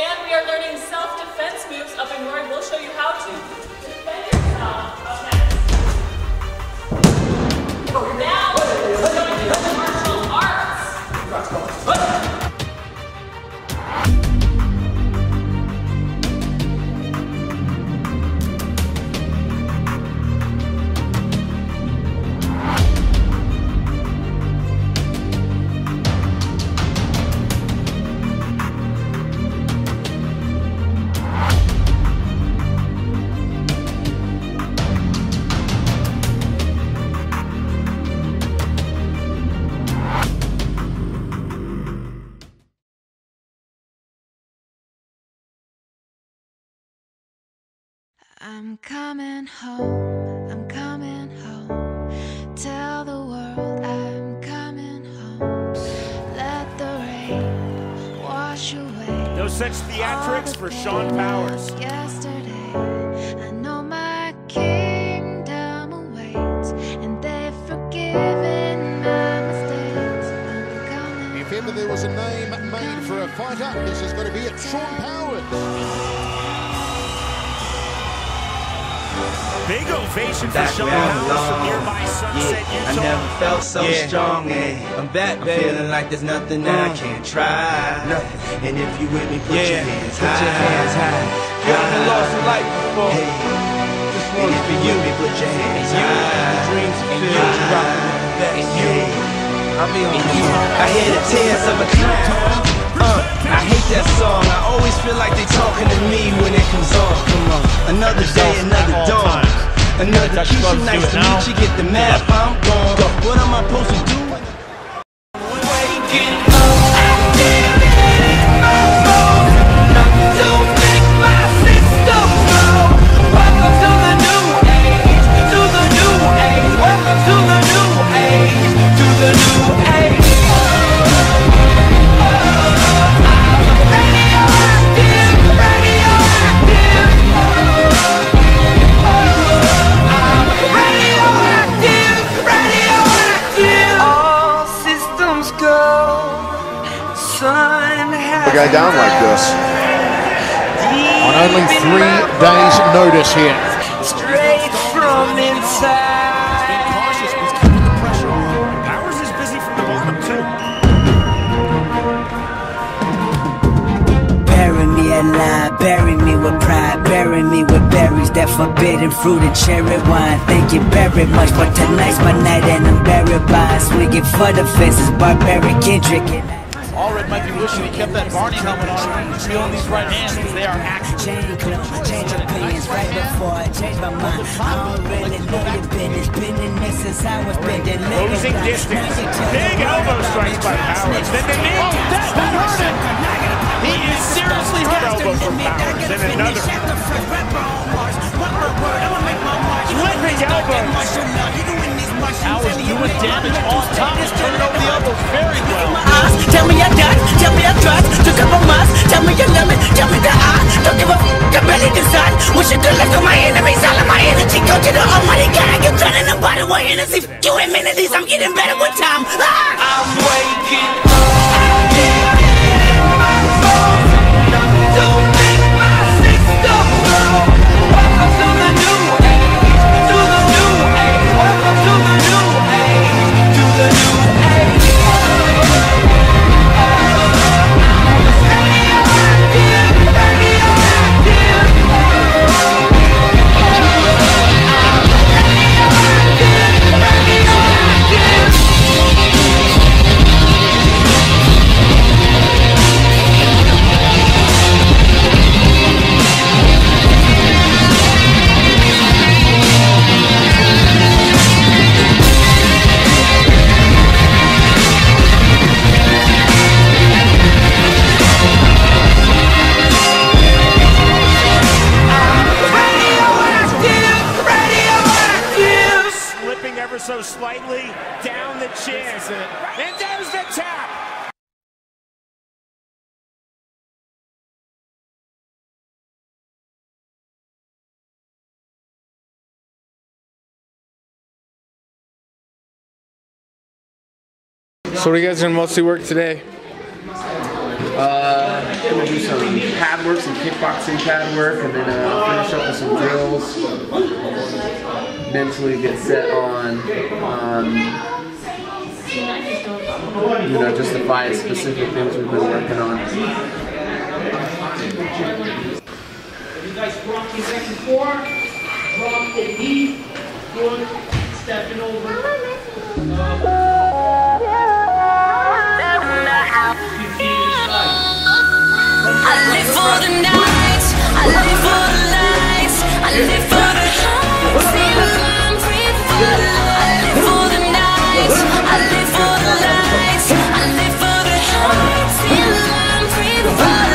And we are learning self-defense moves up in Roy. We'll show you how to defend yourself up next. Now, we're going to do martial arts. I'm coming home, I'm coming home. Tell the world I'm coming home. Let the rain wash away. No such theatrics for Sean Powers. Yesterday, I know my kingdom awaits, and they've forgiven my mistakes. I'm coming. If ever there was a name made for a fighter, this has got to be it, Sean Powers. Big ovation for Sean Powers from nearby Sunset, Utah. I never felt so strong, I'm back, baby. Feeling like there's nothing I can't try. And if you with me, put your hands high. Put your hands high. I lost a life before. And if you with me, put your hands high. Dreams fulfilled. I hear the tears of a clown. I hate that song. I always feel like they talking to me when it comes on. Come on, another day, another dawn. Another Keisha, nice to meet you. Get the map, I'm gone. What am I supposed to do? Waking up, I feel it in my bones. To make my system grow. Welcome to the new age, to the new age. Welcome to the new age, to the new age. To go down like this on only 3 days' notice here. Straight from inside. Being cautious, he's keeping the pressure on. Powers is busy from the bottom too. Bury me alive, bury me with pride, bury me with berries, that forbidden fruit and cherry wine. Thank you very much, but tonight's my night and I'm buried by swinging for the fences, barbaric Kendrick. Allred might be wishing he kept that Barney helmet on. Feeling these right hands because they are action. Change opinions right before I change my mind. I don't really know your business. Been in this since I was bending. Closing distance. Big elbow strikes by Powers. Then the knee. That hurt him. He is seriously hurt. Elbow from Powers. Then another. Flipping elbows. Powers doing damage on top. He's turning over the elbows very well. Tell me you're done, tell me I trust. Took up a must, tell me you love me, tell me that I don't give a f***, I barely decide. Wish you good luck to my enemies, all of my energy go to the almighty God. I get drowning in the bottle with Hennessy. F*** you amenities, I'm getting better with time. I'm waking up, in my bones. Don't make my system grow. Welcome to the new age, to the new age. Welcome to the new age, to the new age. Ever so slightly down the chin. And there's the tap. So what are you guys gonna mostly work today? gonna do some pad work, some kickboxing pad work, and then finish up with some drills. Mentally get set on, you know, just the 5 specific things we've been working on. You guys drop the second 4, drop the knee, good, stepping over. I live for the nights, I live for the lights, I live for the highs, feel I'm free falling. I live for the nights, I live for the lights, I live for the highs, feel I'm free falling.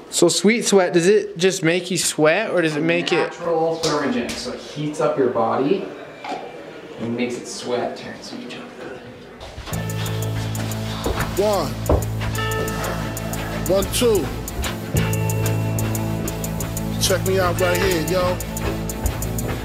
So Sweet Sweat, does it just make you sweat, or does it make it natural thermogen? So it heats up your body and makes it sweat. So you jump good. 1, 2. Check me out right here, yo.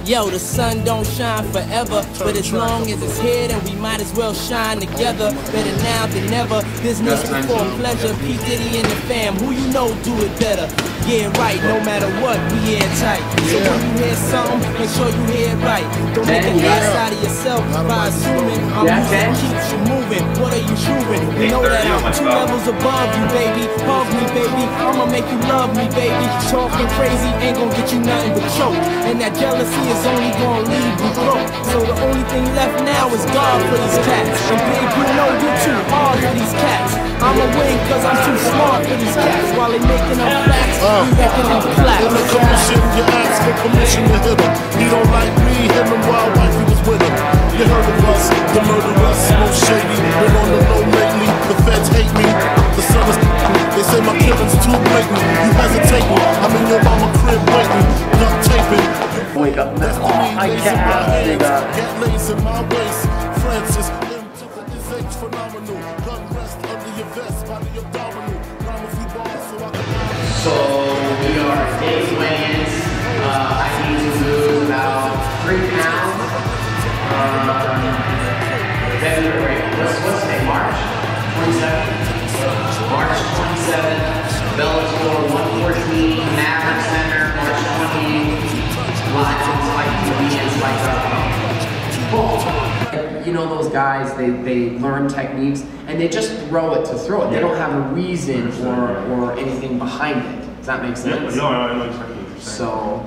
Yo, the sun don't shine forever, but as long as it's here, then we might as well shine together. Better now than never. Business before pleasure. P. Diddy and the fam, who you know do it better. Yeah, right, no matter what, we airtight. So when you hear something, make sure you hear it right. Don't make an ass out of yourself by assuming I'm music keeps you moving. What are you chewing? We know that I'm 2 levels above you, baby. Hug me, baby. I'ma make you love me, baby. Talking crazy ain't gonna get you nothing but choke. And that jealousy is only gonna leave you broke. So the only thing left now is God for these cats. And big, you know you're too hard for these cats. I'ma win cause I'm too smart for these cats. While they making up facts, we making up flats. On the commission, you ask for permission to hit him. He don't like me, him and wild wife, he was with him. You heard of us, the murderers, no shady. Been on the low lately, the feds hate me. The sun is, they say my killing's too blatant. You hesitate me, I'm in your mama crib waiting. Duct taping. Wake up now. I can't have Get lace in my waist. Francis, into the H phenomenal. Gun rest under your vest, body abdominal. So we are daily weigh-ins. I need to lose about 3 pounds. February, what's today? March 27th. March 27th. Bellator 114, Maverick Center, March 20th. Live on Spike TV and Spike.com. You know those guys, they learn techniques and they just throw it to throw it. They don't have a reason or anything behind it. Does that make sense? Yeah, I know exactly what you're saying.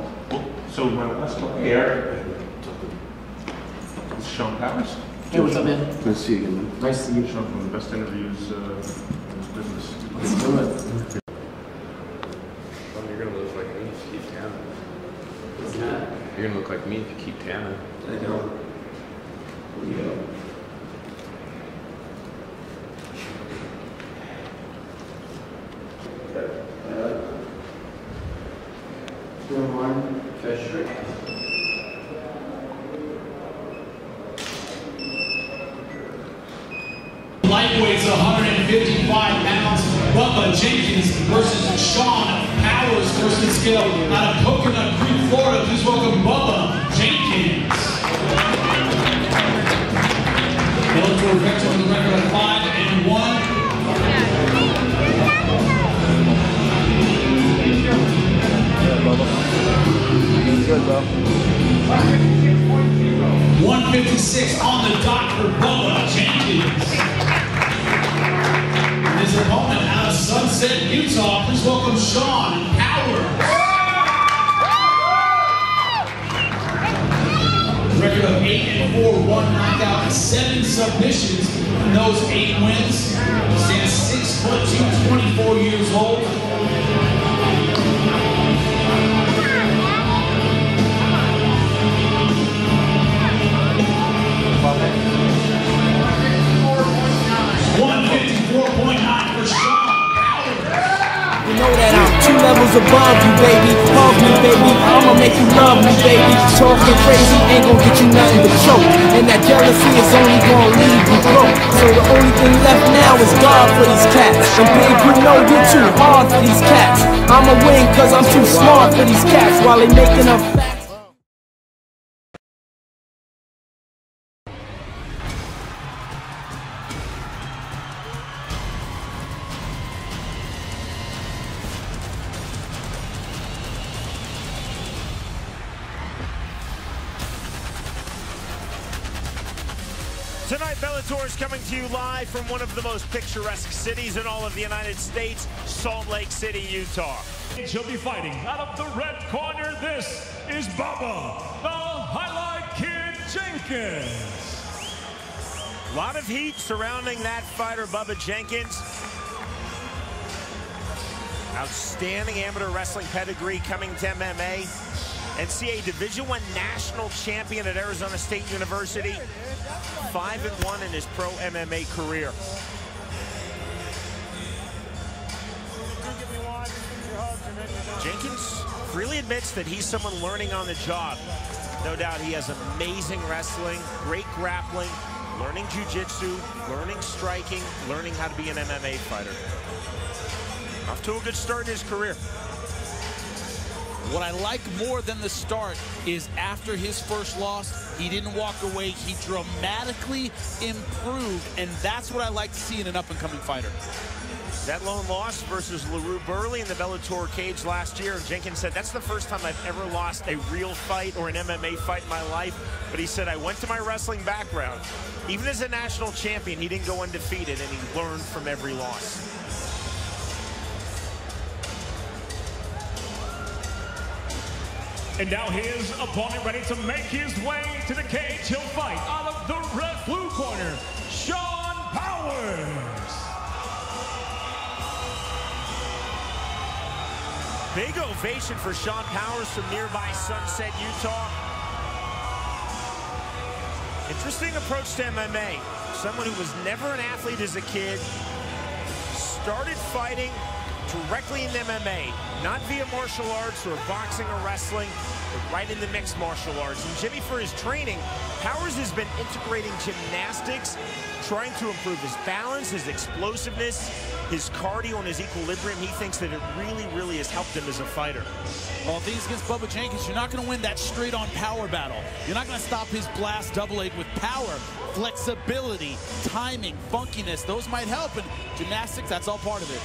So my last one here, Sean Powers. Hey, what's up, man? Nice to see you again, man. Nice to see you. Sean, from the best interviews in this business. Let's do it. You're gonna look like me if you keep tanning. What's that? You're gonna look like me if you keep tanning. I know. Yeah. Doing one, fish. Lightweight's 155 pounds. Bubba Jenkins versus Sean Powers versus skill out of Coconut Creek, Florida. Please welcome Bubba Jenkins. Bellator victor with a record of 5-1. Good, bro. 156 on the dot for Bubba Jenkins. His opponent out of Sunset, Utah. Please welcome Sean Powers. Record of 8-4, 1 knockout, and 7 submissions in those 8 wins. He stands 6'2", 24 years old. You know that I'm 2 levels above you, baby. Hug me, baby. I'ma make you love me, baby. Talking crazy ain't gon' get you nothing but choke. And that jealousy is only gon' leave you broke. So the only thing left now is God for these cats. And babe, you know you're too hard for these cats. I'ma win cause I'm too smart for these cats. While they making up facts. Tonight, Bellator is coming to you live from one of the most picturesque cities in all of the United States, Salt Lake City, Utah. She'll be fighting out of the red corner. This is Bubba, the Highlight Kid Jenkins. A lot of heat surrounding that fighter, Bubba Jenkins. Outstanding amateur wrestling pedigree coming to MMA. NCAA Division I national champion at Arizona State University. 5-1 in his pro MMA career. Jenkins freely admits that he's someone learning on the job. No doubt he has amazing wrestling, great grappling, learning jiu-jitsu, learning striking, learning how to be an MMA fighter. Off to a good start in his career. What I like more than the start is after his first loss, he didn't walk away. He dramatically improved, and that's what I like to see in an up-and-coming fighter. That lone loss versus LaRue Burley in the Bellator cage last year. Jenkins said, that's the first time I've ever lost a real fight or an MMA fight in my life. But he said, I went to my wrestling background. Even as a national champion, he didn't go undefeated, and he learned from every loss. And now his opponent ready to make his way to the cage. He'll fight out of the blue corner, Sean Powers. Big ovation for Sean Powers from nearby Sunset, Utah. Interesting approach to MMA. Someone who was never an athlete as a kid, started fighting directly in MMA, not via martial arts or boxing or wrestling, but right in the mixed martial arts. And Jimmy, for his training, Powers has been integrating gymnastics, trying to improve his balance, his explosiveness, his cardio, and his equilibrium. He thinks that it really, really has helped him as a fighter. Well, these against Bubba Jenkins, you're not going to win that straight-on power battle. You're not going to stop his blast double leg with power, flexibility, timing, funkiness. Those might help, and gymnastics, that's all part of it.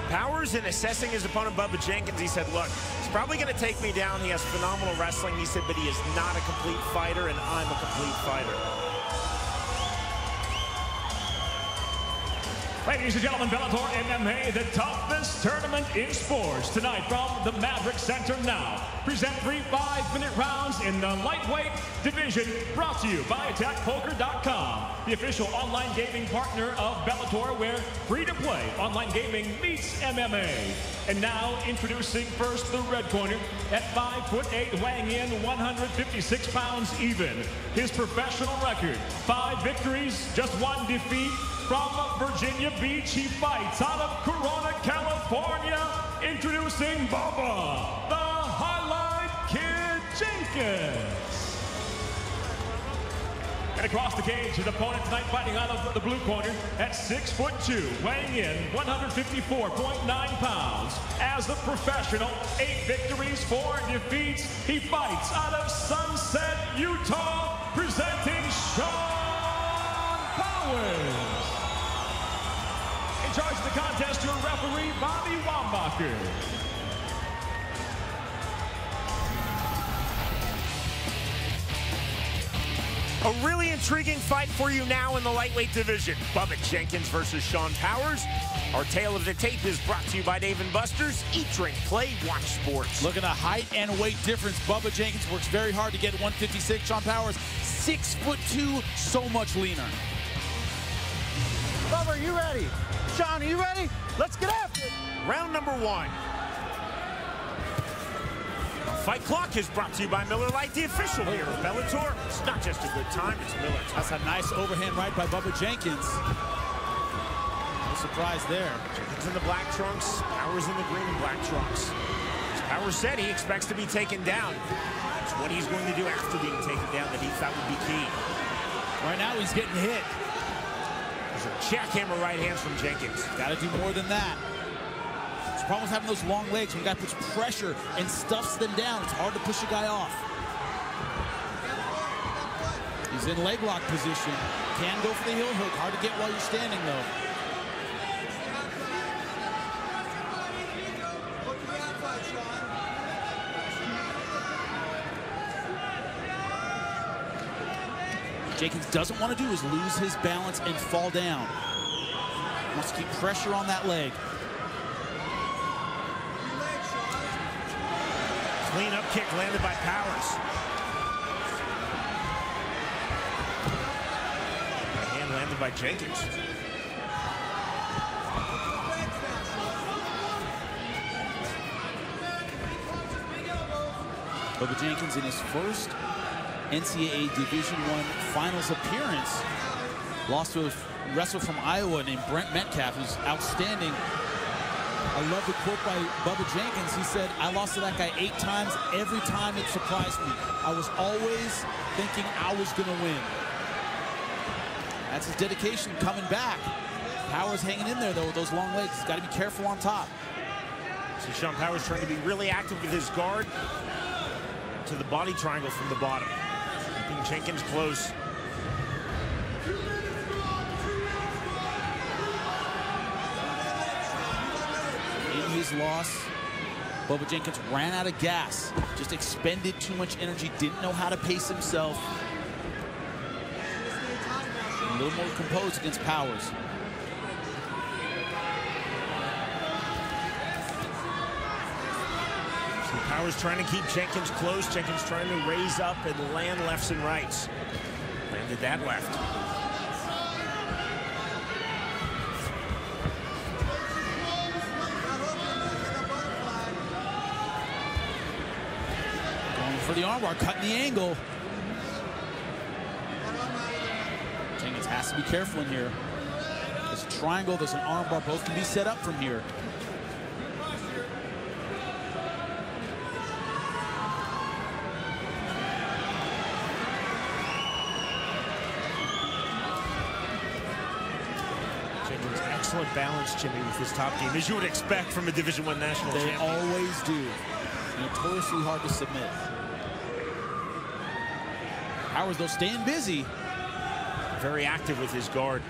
Powers, in assessing his opponent, Bubba Jenkins, he said, look, he's probably going to take me down. He has phenomenal wrestling, he said, but he is not a complete fighter, and I'm a complete fighter. Ladies and gentlemen, Bellator MMA, the toughest tournament in sports. Tonight from the Maverick Center now. Present 3 5-minute rounds in the lightweight division, brought to you by AttackPoker.com, the official online gaming partner of Bellator, where free-to-play online gaming meets MMA. And now introducing first the red corner at 5'8", weighing in 156 pounds even. His professional record, 5 victories, just 1 defeat. From Virginia Beach, he fights out of Corona, California. Introducing Bubba, the Highlight Kid Jenkins. And across the cage, his opponent tonight fighting out of the blue corner at 6'2", weighing in 154.9 pounds. As a professional, 8 victories, 4 defeats. He fights out of Sunset, Utah, presenting Sean Powers. In charge of the contest, your referee, Bobby Wambacher. A really intriguing fight for you now in the lightweight division. Bubba Jenkins versus Sean Powers. Our tale of the tape is brought to you by Dave & Buster's. Eat, drink, play, watch sports. Look at the height and weight difference. Bubba Jenkins works very hard to get 156. Sean Powers 6'2", so much leaner. Bubba, you ready? Sean, are you ready? Let's get after it. Round number 1. Fight Clock is brought to you by Miller Lite, the official beer of Bellator. It's not just a good time, it's Miller time. That's a nice overhand right by Bubba Jenkins. No surprise there. Jenkins in the black trunks, Powers in the green and black trunks. As Powers said, he expects to be taken down. It's what he's going to do after being taken down that he thought would be key. Right now he's getting hit. There's a jackhammer right hands from Jenkins. Got to do more than that. The problem is having those long legs. When a guy puts pressure and stuffs them down, it's hard to push a guy off. He's in leg lock position. Can go for the heel hook. Hard to get while you're standing, though. Jenkins doesn't want to do is lose his balance and fall down. Wants to keep pressure on that leg. Clean up kick landed by Powers. Right hand landed by Jenkins. Bubba Jenkins in his first NCAA Division I Finals appearance. Lost to a wrestler from Iowa named Brent Metcalf, who's outstanding. I love the quote by Bubba Jenkins. He said, I lost to that guy 8 times. Every time it surprised me. I was always thinking I was going to win. That's his dedication coming back. Powers hanging in there, though, with those long legs. He's got to be careful on top. So Sean Powers trying to be really active with his guard to the body triangle from the bottom. Keeping Jenkins close. His loss, Bubba Jenkins ran out of gas, just expended too much energy, didn't know how to pace himself. A little more composed against Powers. So Powers trying to keep Jenkins close. Jenkins trying to raise up and land lefts and rights. Landed that left. For the armbar, cutting the angle. Jenkins has to be careful in here. There's a triangle, there's an armbar, both can be set up from here. Jenkins, excellent balance, Jimmy, with his top game, as you would expect from a Division I national champion. They always do. Notoriously hard to submit. Powers, though, staying busy. Very active with his guard.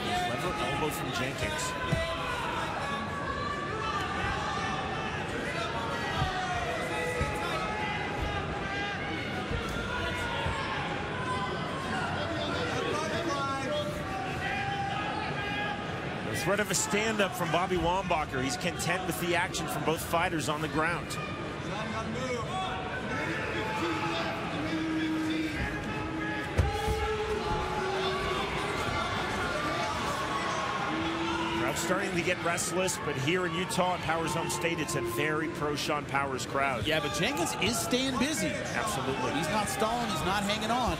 Clever elbow from Jenkins. The threat of a stand-up from Bobby Wambacher. He's content with the action from both fighters on the ground. Starting to get restless, but here in Utah and Powers' home state, it's a very pro Sean Powers crowd. Yeah, but Jenkins is staying busy. Absolutely. He's not stalling, he's not hanging on.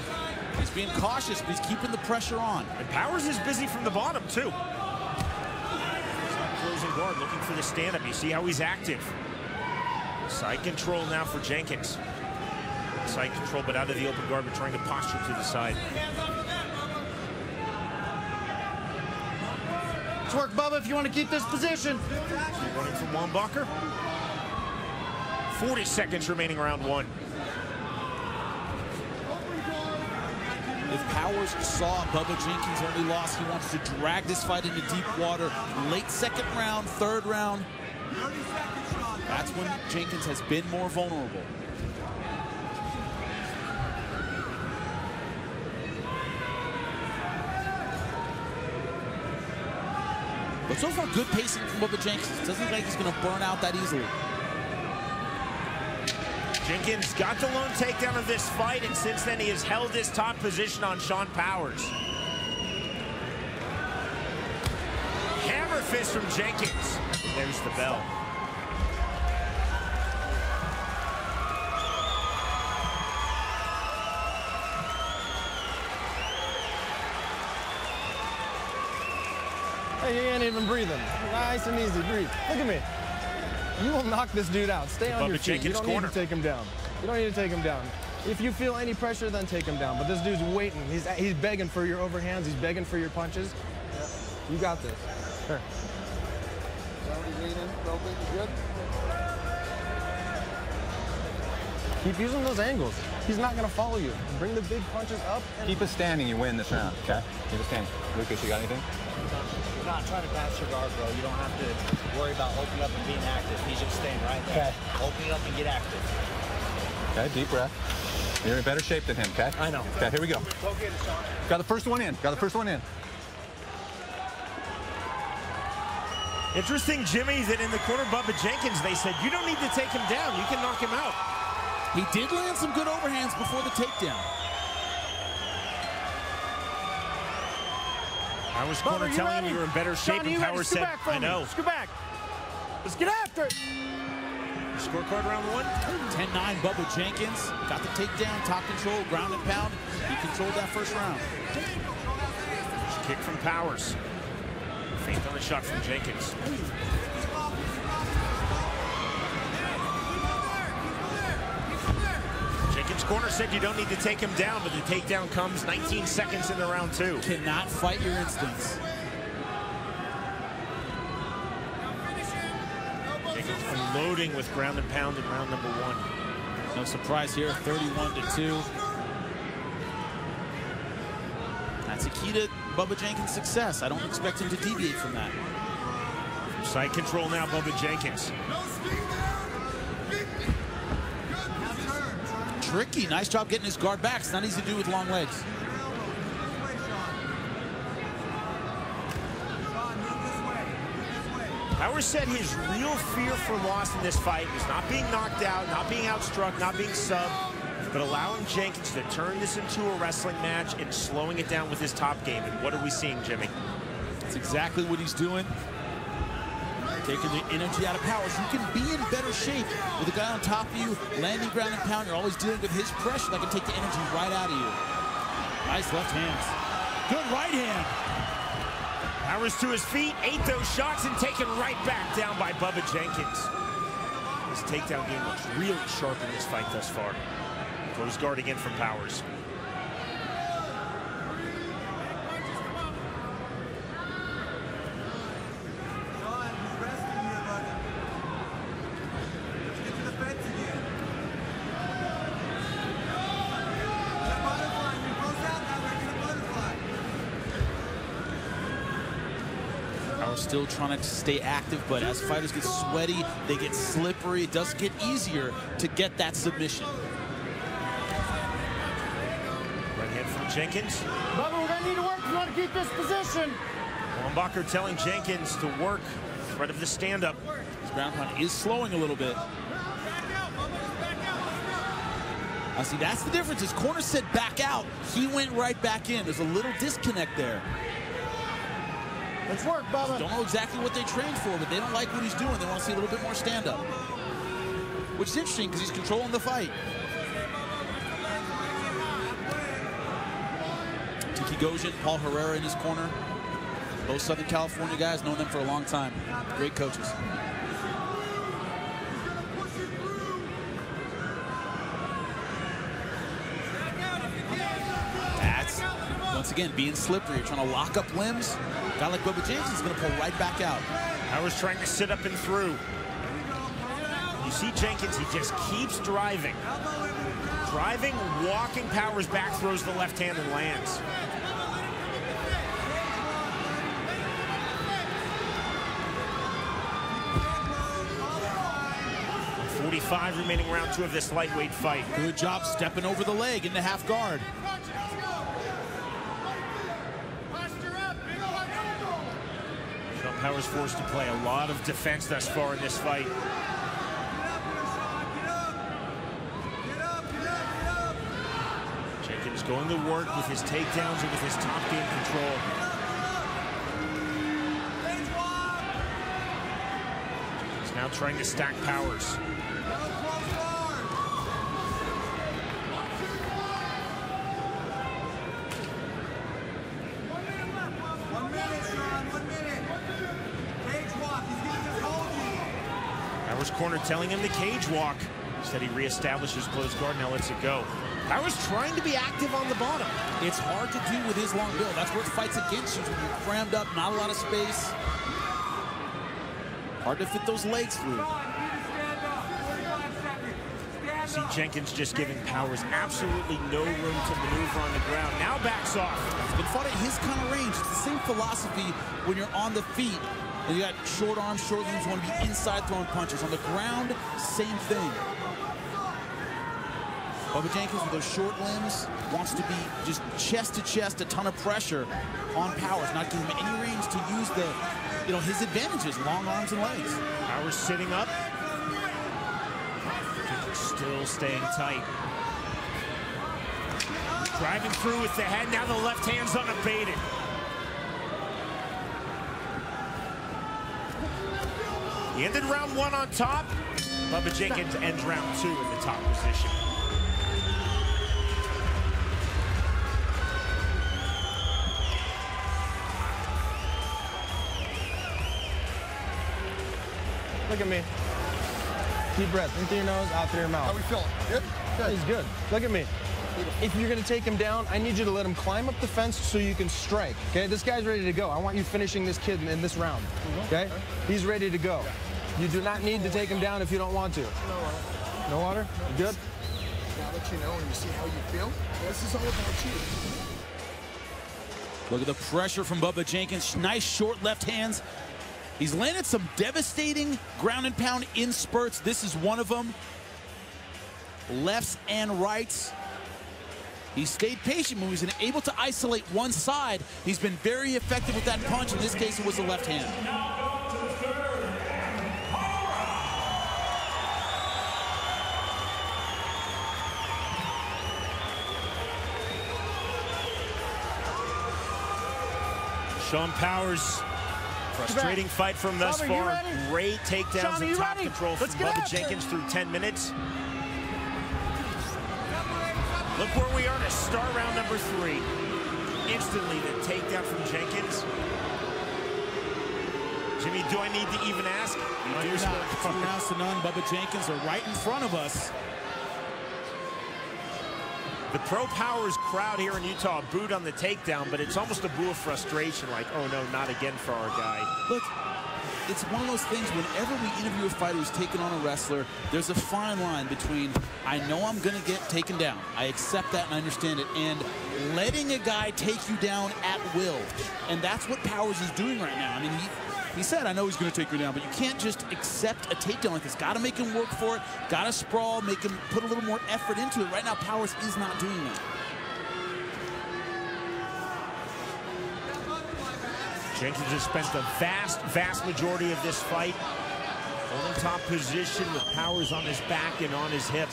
He's being cautious, but he's keeping the pressure on. And Powers is busy from the bottom, too. He's not closing guard, looking for the stand-up. You see how he's active. Side control now for Jenkins. Side control, but out of the open guard, but trying to posture to the side. Let's work, Bubba, if you want to keep this position. Running from Wambacher. 40 seconds remaining, round 1. If Powers saw Bubba Jenkins' only loss, he wants to drag this fight into deep water. Late second round, third round. That's when Jenkins has been more vulnerable. But so far, good pacing from Bubba Jenkins. Doesn't look like he's going to burn out that easily. Jenkins got the lone takedown of this fight, and since then he has held his top position on Sean Powers. Hammer fist from Jenkins. There's the bell. Hey, you ain't even breathing. Nice and easy, breathe. Look at me. You will knock this dude out. Stay on your feet. You don't need to take him down. You don't need to take him down. If you feel any pressure, then take him down. But this dude's waiting. He's begging for your overhands. He's begging for your punches. You got this. Here. Good. Keep using those angles. He's not going to follow you. Bring the big punches up. And keep it standing. You win this round, okay? Keep it standing. Lucas, you got anything? You're not trying to pass your guard, bro. You don't have to worry about opening up and being active. He's just staying right there. Okay. Opening up and get active. Okay, deep breath. You're in better shape than him, okay? I know. Okay, here we go. Got the first one in. Got the first one in. Interesting, Jimmy, that in the corner, Bubba Jenkins, they said, you don't need to take him down. You can knock him out. He did land some good overhands before the takedown. I was corner telling him you were in better shape, and Powers said, I know. Scoot back. Let's get after it. Scorecard round one. 10-9, Bubba Jenkins. Got the takedown, top control, ground and pound. He controlled that first round. Kick from Powers. Feint on the shot from Jenkins. Jenkins' corner said you don't need to take him down, but the takedown comes 19 seconds into round two. Cannot fight your instincts. Jenkins unloading with ground and pound in round number one. No surprise here, 31-2. That's a key to Bubba Jenkins' success. I don't expect him to deviate from that. Side control now, Bubba Jenkins. Tricky, nice job getting his guard back. It's not easy to do with long legs. Powers said his real fear for loss in this fight was not being knocked out, not being outstruck, not being subbed, but allowing Jenkins to turn this into a wrestling match and slowing it down with his top game. And what are we seeing, Jimmy? That's exactly what he's doing. Taking the energy out of Powers. You can be in better shape with a guy on top of you, landing ground and pound. You're always dealing with his pressure that can take the energy right out of you. Nice left hands. Good right hand. Powers to his feet, ate those shots and taken right back down by Bubba Jenkins. His takedown game looks really sharp in this fight thus far. Close guard again from Powers. Still trying to stay active, but as fighters get sweaty, they get slippery. It does get easier to get that submission. Right hand from Jenkins. Bubba, we're gonna need to work if you want to keep this position. Wambacher telling Jenkins to work in front of the stand-up. His ground pound is slowing a little bit. Now see, that's the difference. His corner said back out. He went right back in. There's a little disconnect there. Let's work, Bubba. Don't know exactly what they trained for, but they don't like what he's doing. They want to see a little bit more stand-up. Which is interesting because he's controlling the fight. Tiki Gojin, Paul Herrera in his corner. Both Southern California guys, known them for a long time. Great coaches. That's, once again, being slippery. You're trying to lock up limbs. A guy like Bubba Jenkins is going to pull right back out. Powers trying to sit up and through. You see Jenkins, he just keeps driving. Driving, walking Powers back, throws the left hand and lands. .45 remaining round two of this lightweight fight. Good job stepping over the leg into half guard. Powers forced to play a lot of defense thus far in this fight. going to work with his takedowns and with his top game control. He's now trying to stack Powers. Powers' corner telling him the cage walk. Instead, he reestablishes closed guard. Now lets it go. Powers trying to be active on the bottom. It's hard to do with his long build. That's where it fights against you when you're crammed up, not a lot of space. Hard to fit those legs through. See Jenkins just giving Powers absolutely no room to maneuver on the ground. Now backs off. It's been fought at his kind of range. It's the same philosophy when you're on the feet. And you got short arms, short limbs, want to be inside throwing punches. On the ground, same thing. Bubba Jenkins with those short limbs wants to be just chest to chest, a ton of pressure on Powers, not giving him any range to use the, his advantages, long arms and legs. Powers sitting up. Still staying tight. Driving through with the head. Now the left hand's unabated. He ended round 1 on top. Bubba Jenkins ends round 2 in the top position. Look at me. Deep breath, in through your nose, out through your mouth. How we feeling? Good? Good. He's good. Look at me. If you're going to take him down, I need you to let him climb up the fence so you can strike. Okay, this guy's ready to go. I want you finishing this kid in this round. Okay? He's ready to go. You do not need to take him down if you don't want to. No water? You good? I'll let you know when you see how you feel. This is all about you. Look at the pressure from Bubba Jenkins. Nice short left hands. He's landed some devastating ground and pound in spurts. This is one of them. Lefts and rights. He stayed patient when he was able to isolate one side. He's been very effective with that punch. In this case, it was the left hand. Sean Powers, frustrating fight from thus far. Great takedowns and top control from Bubba Jenkins through 10 minutes. Look where we are to start round number 3. Instantly, the takedown from Jenkins. Jimmy, do I need to even ask? No, you're not. 2 rounds to none. Bubba Jenkins are right in front of us. The Pro Powers crowd here in Utah booed on the takedown, but it's almost a boo of frustration, like, oh no, not again for our guy. Look, it's one of those things, whenever we interview a fighter who's taken on a wrestler, there's a fine line between, I know I'm gonna get taken down, I accept that and I understand it, and letting a guy take you down at will. And that's what Powers is doing right now. I mean, he said, I know he's gonna take you down, but you can't just accept a takedown like this. Gotta make him work for it, gotta sprawl, make him put a little more effort into it. Right now, Powers is not doing that. Jenkins has spent the vast majority of this fight holding top position with Powers on his back and on his hip.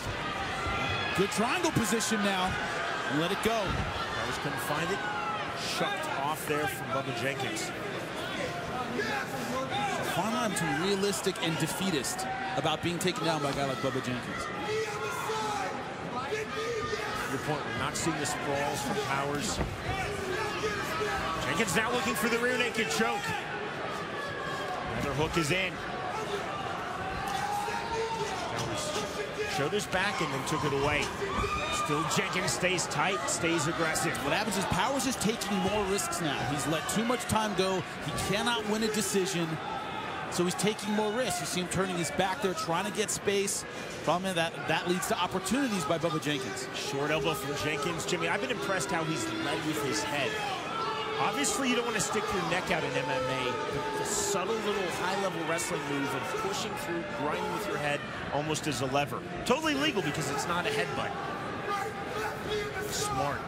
Good triangle position now. And let it go. Powers couldn't find it. Shucked off there from Bubba Jenkins. A fine line between realistic and defeatist about being taken down by a guy like Bubba Jenkins. Good point. We're not seeing the sprawls from Powers. Jenkins now looking for the rear naked choke. Another hook is in. Powers showed his back and then took it away. Still Jenkins stays tight, stays aggressive. What happens is Powers is taking more risks now. He's let too much time go. He cannot win a decision. So he's taking more risks. You see him turning his back there, trying to get space. Problem is that leads to opportunities by Bubba Jenkins. Short elbow from Jenkins. Jimmy, I've been impressed how he's led with his head. Obviously, you don't want to stick your neck out in MMA. The subtle little high-level wrestling move of pushing through, grinding with your head almost as a lever. Totally legal because it's not a headbutt. Smart.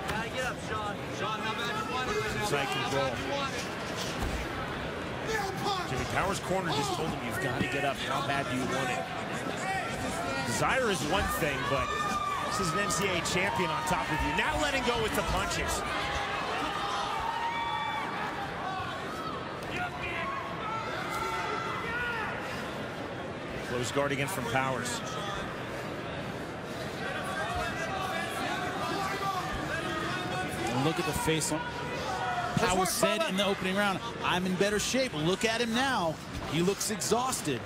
Gotta get up, Sean. Sean, how bad you want it right now? Side control. Jimmy Powers' corner just told him, you've got to get up. How bad do you want it? Desire is one thing, but This is an NCAA champion on top of you. Now letting go with the punches. Close guard again from Powers. And look at the face on. Powers said in the opening round, I'm in better shape. Look at him now. He looks exhausted.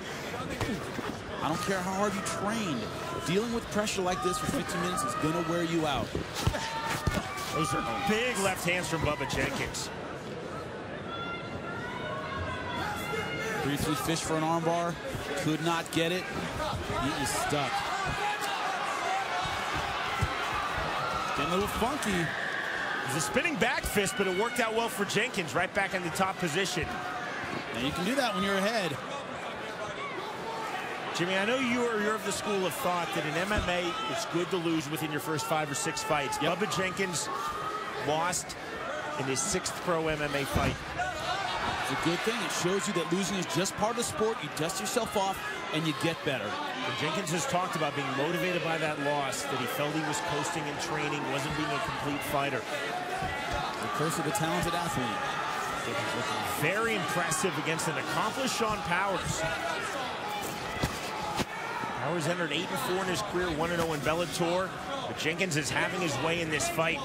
I don't care how hard you trained. Dealing with pressure like this for 15 minutes is going to wear you out. Those are big left hands from Bubba Jenkins. Briefly fished for an armbar. Could not get it. He is stuck. Getting a little funky. It was a spinning back fist, but it worked out well for Jenkins, right back in the top position. Now you can do that when you're ahead. Jimmy, I know you're of the school of thought that in MMA, it's good to lose within your first 5 or 6 fights. Yep. Bubba Jenkins lost in his 6th pro MMA fight. It's a good thing. It shows you that losing is just part of the sport. You dust yourself off, and you get better. And Jenkins has talked about being motivated by that loss, that he felt he was coasting in training, wasn't being a complete fighter. The curse of a talented athlete. Very impressive against an accomplished Sean Powers. Powers entered 8-4 in his career, 1-0 in Bellator. But Jenkins is having his way in this fight.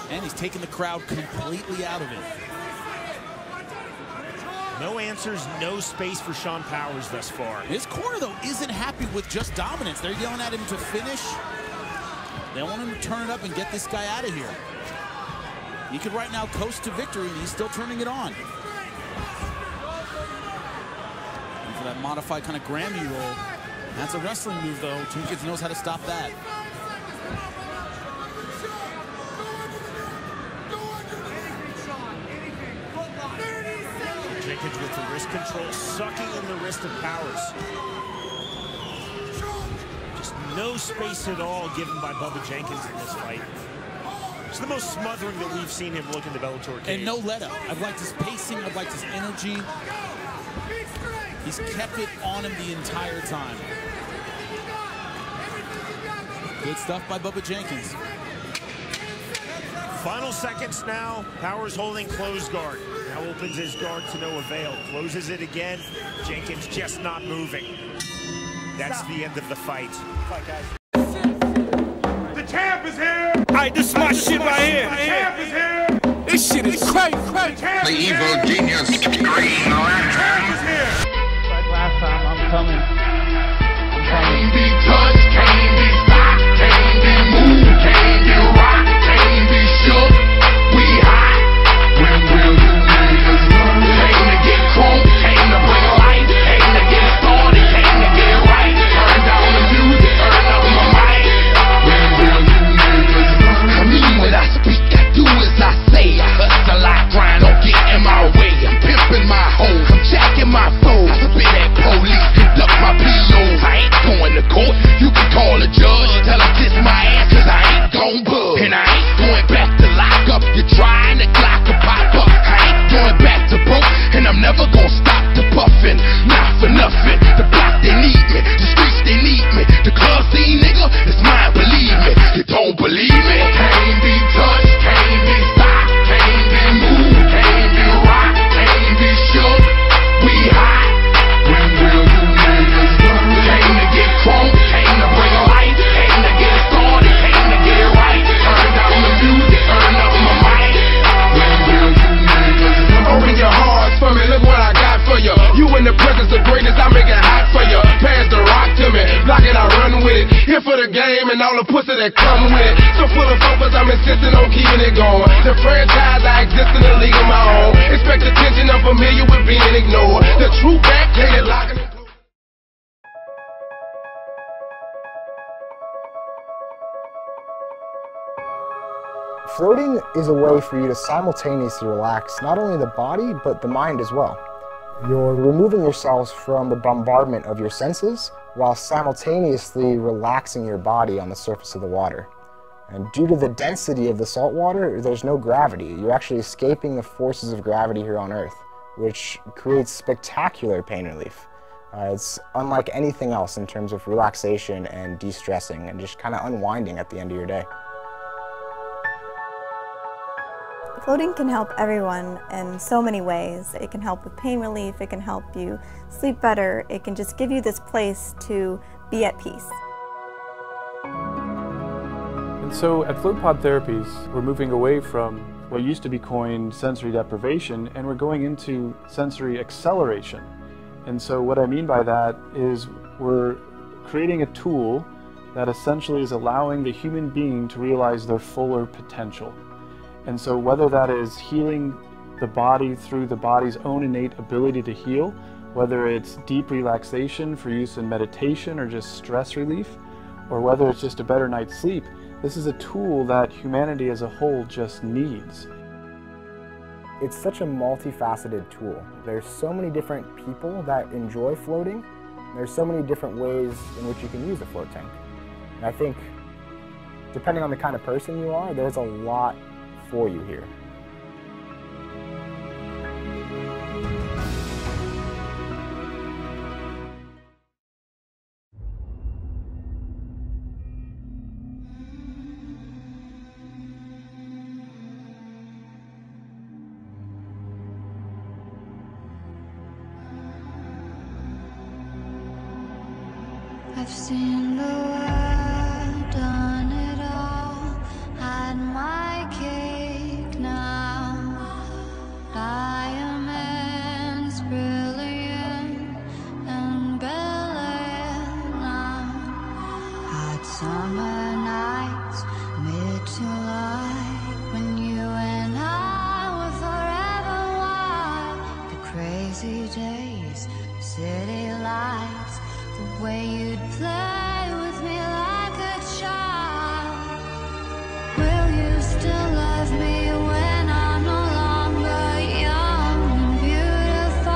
And he's taking the crowd completely out of it. No answers, no space for Sean Powers thus far. His corner, though, isn't happy with just dominance. They're yelling at him to finish. They want him to turn it up and get this guy out of here. He could right now coast to victory, and he's still turning it on. And for that modified kind of Grammy roll. That's a wrestling move, though. Jenkins knows how to stop that. Jenkins with the wrist control, sucking in the wrist of Powers. Just no space at all given by Bubba Jenkins in this fight. It's the most smothering that we've seen him look in the Bellator cage. And no let-up. I've liked his pacing. I've liked his energy. He's kept it on him the entire time. Good stuff by Bubba Jenkins. Final seconds now. Powers holding closed guard. Now opens his guard to no avail. Closes it again. Jenkins just not moving. That's the end of the fight. The champ is here! Alright, this is my shit right here. The champ is here! This shit is crazy. The evil genius Green Lantern is here! Like last time, I'm coming. Can't be touched, can't be stopped, can't be moved, can't be rocked, can't be shook. We hot. When will you niggas learn? Came to get crunk, came to bring life, came to get started, came to get right. Turn down the music, turn up my mic. When will you niggas learn? I mean, when I speak, I do as I say. I hustle, I grind, don't get in my way. I'm pimping my hoe, I'm jacking my foes. I spit at police, conduct my POs. I ain't going to court, you can call a judge. Tell him kiss my ass, cause I ain't gon' bug. And I ain't going back to lock up. You're trying to clock a pop up. I ain't going back to broke, and I'm never gon' stop the puffin'. Not for nothing. The block, they need me. The streets, they need me. The club scene, nigga, it's mine, believe me. You don't believe me? Can't be touched, can't be stopped, can't be moved, can't be rocked, can't be shook. We hot. When will you niggas learn? Came to get crunk, came to bring life, came to get started, came to get right. Turn down the music, turn up my mic. When will you niggas learn? Open your hearts for me, look what I got for you. You in the presence of greatness, I make it hot for you. Pass the rock to me, block it, I run with it. Here for the game and all the pussy that come with it. So full of focus, I'm insisting on keeping it going. The franchise, I exist in a league of my own. Expect attention, I'm familiar with being ignored. The true back, hated locking. Floating is a way for you to simultaneously relax not only the body, but the mind as well. You're removing yourselves from the bombardment of your senses while simultaneously relaxing your body on the surface of the water. And due to the density of the salt water, there's no gravity. You're actually escaping the forces of gravity here on Earth, which creates spectacular pain relief. It's unlike anything else in terms of relaxation and de-stressing and just kind of unwinding at the end of your day. Floating can help everyone in so many ways. It can help with pain relief, it can help you sleep better, it can just give you this place to be at peace. And so at FloatPod Therapies, we're moving away from what used to be coined sensory deprivation, and we're going into sensory acceleration. And so what I mean by that is we're creating a tool that essentially is allowing the human being to realize their fuller potential. And so whether that is healing the body through the body's own innate ability to heal, whether it's deep relaxation for use in meditation or just stress relief, or whether it's just a better night's sleep, this is a tool that humanity as a whole just needs. It's such a multifaceted tool. There's so many different people that enjoy floating. There's so many different ways in which you can use a float tank. And I think, depending on the kind of person you are, there's a lot for you here. I've seen the world, done it all, had my cake now. Diamonds brilliant and brilliant now. Hot summer nights, mid-July, when you and I were forever wild. The crazy days, city lights, the way you'd play with me like a child. Will you still love me when I'm no longer young and beautiful?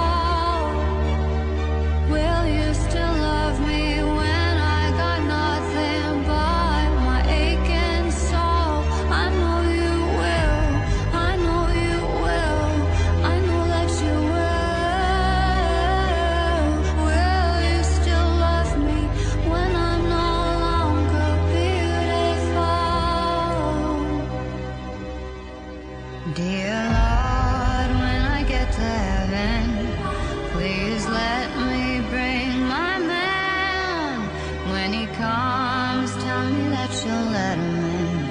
Will you still love me when I got nothing but my aching soul? I know you will, I know you will, I know that you will. Will you still love me when I'm no longer beautiful? Dear Lord, when I get to heaven, please let me bring my man. When he comes, tell me that you'll let him in.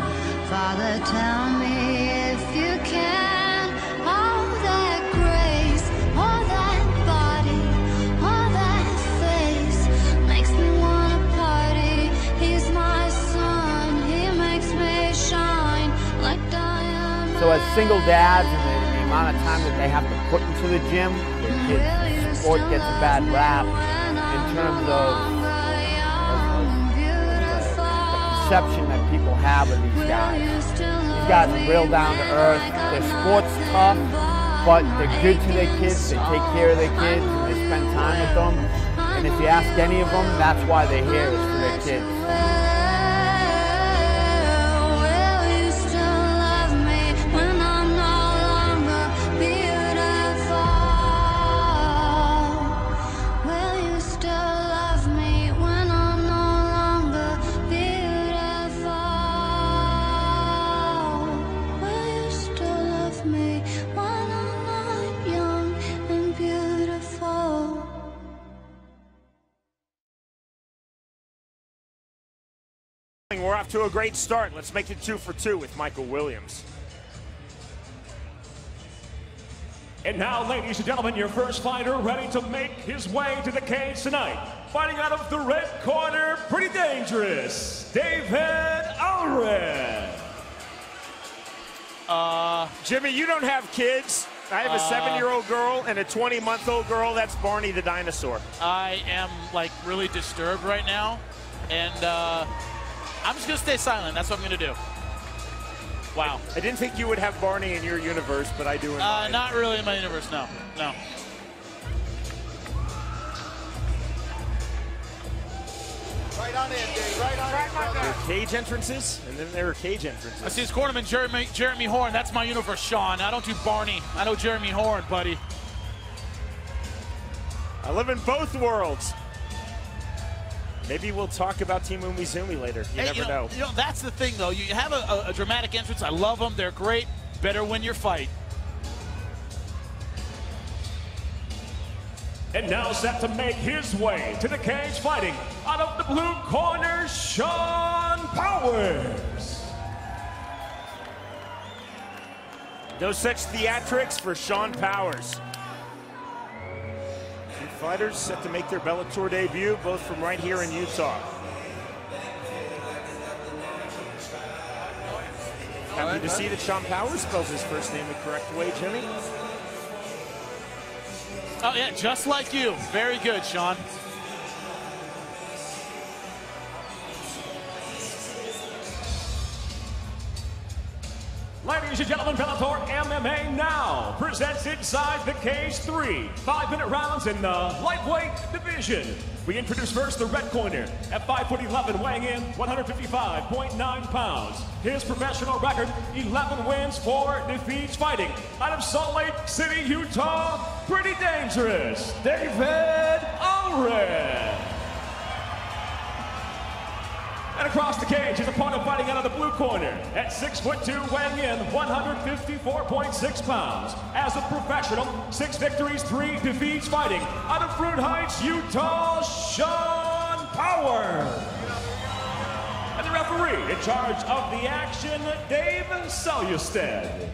Father, tell me if you can. All that grace, all that body, all that face makes me wanna party. He's my son, he makes me shine like diamonds. So as single dads and the amount of time that they have to put into the gym, the kids' sport gets a bad rap in terms of the perception that people have of these guys. These guys are real down to earth. Their sport's tough, but they're good to their kids. They take care of their kids and they spend time with them. And if you ask any of them, that's why they're here, is for their kids. Will you still love me when I'm no longer beautiful? Will you still love me when I'm no longer beautiful? Will you still love me when I'm not young and beautiful? We're off to a great start. Let's make it 2 for 2 with Michael Williams. And now, ladies and gentlemen, your first fighter ready to make his way to the cage tonight. Fighting out of the red corner, pretty dangerous, David Allred. Jimmy, you don't have kids. I have a 7-year-old girl and a 20-month-old girl. That's Barney the dinosaur. I am like really disturbed right now, and I'm just gonna stay silent. That's what I'm gonna do. Wow. I didn't think you would have Barney in your universe, but I do in mine. Not really in my universe, no. No. Right on in, Dave. Right on in. There are cage entrances, and then there are cage entrances. I see his cornerman, Jeremy Horn. That's my universe, Sean. I don't do Barney. I know Jeremy Horn, buddy. I live in both worlds. Maybe we'll talk about Team Umizoomi later. You never know. You know, that's the thing, though. You have a dramatic entrance. I love them. They're great. Better win your fight. And now set to make his way to the cage fighting out of the blue corner, Sean Powers. No such theatrics for Sean Powers. Two fighters set to make their Bellator debut, both from right here in Utah. Happy to see that Sean Powers spells his first name the correct way, Jimmy. Oh, yeah, just like you. Very good, Sean. Ladies and gentlemen, Bellator MMA now presents Inside the Cage 3 5-minute rounds in the lightweight division. We introduce first the red corner at 5'11", weighing in 155.9 pounds. His professional record, 11 wins, 4 defeats, fighting out of Salt Lake City, Utah. Pretty dangerous, David Allred. And across the cage, his opponent fighting out of the blue corner at 6'2", weighing in 154.6 pounds. As a professional, 6 victories, 3 defeats, fighting out of Fruit Heights, Utah, Sean Powers. And the referee in charge of the action, Dave Salyusted.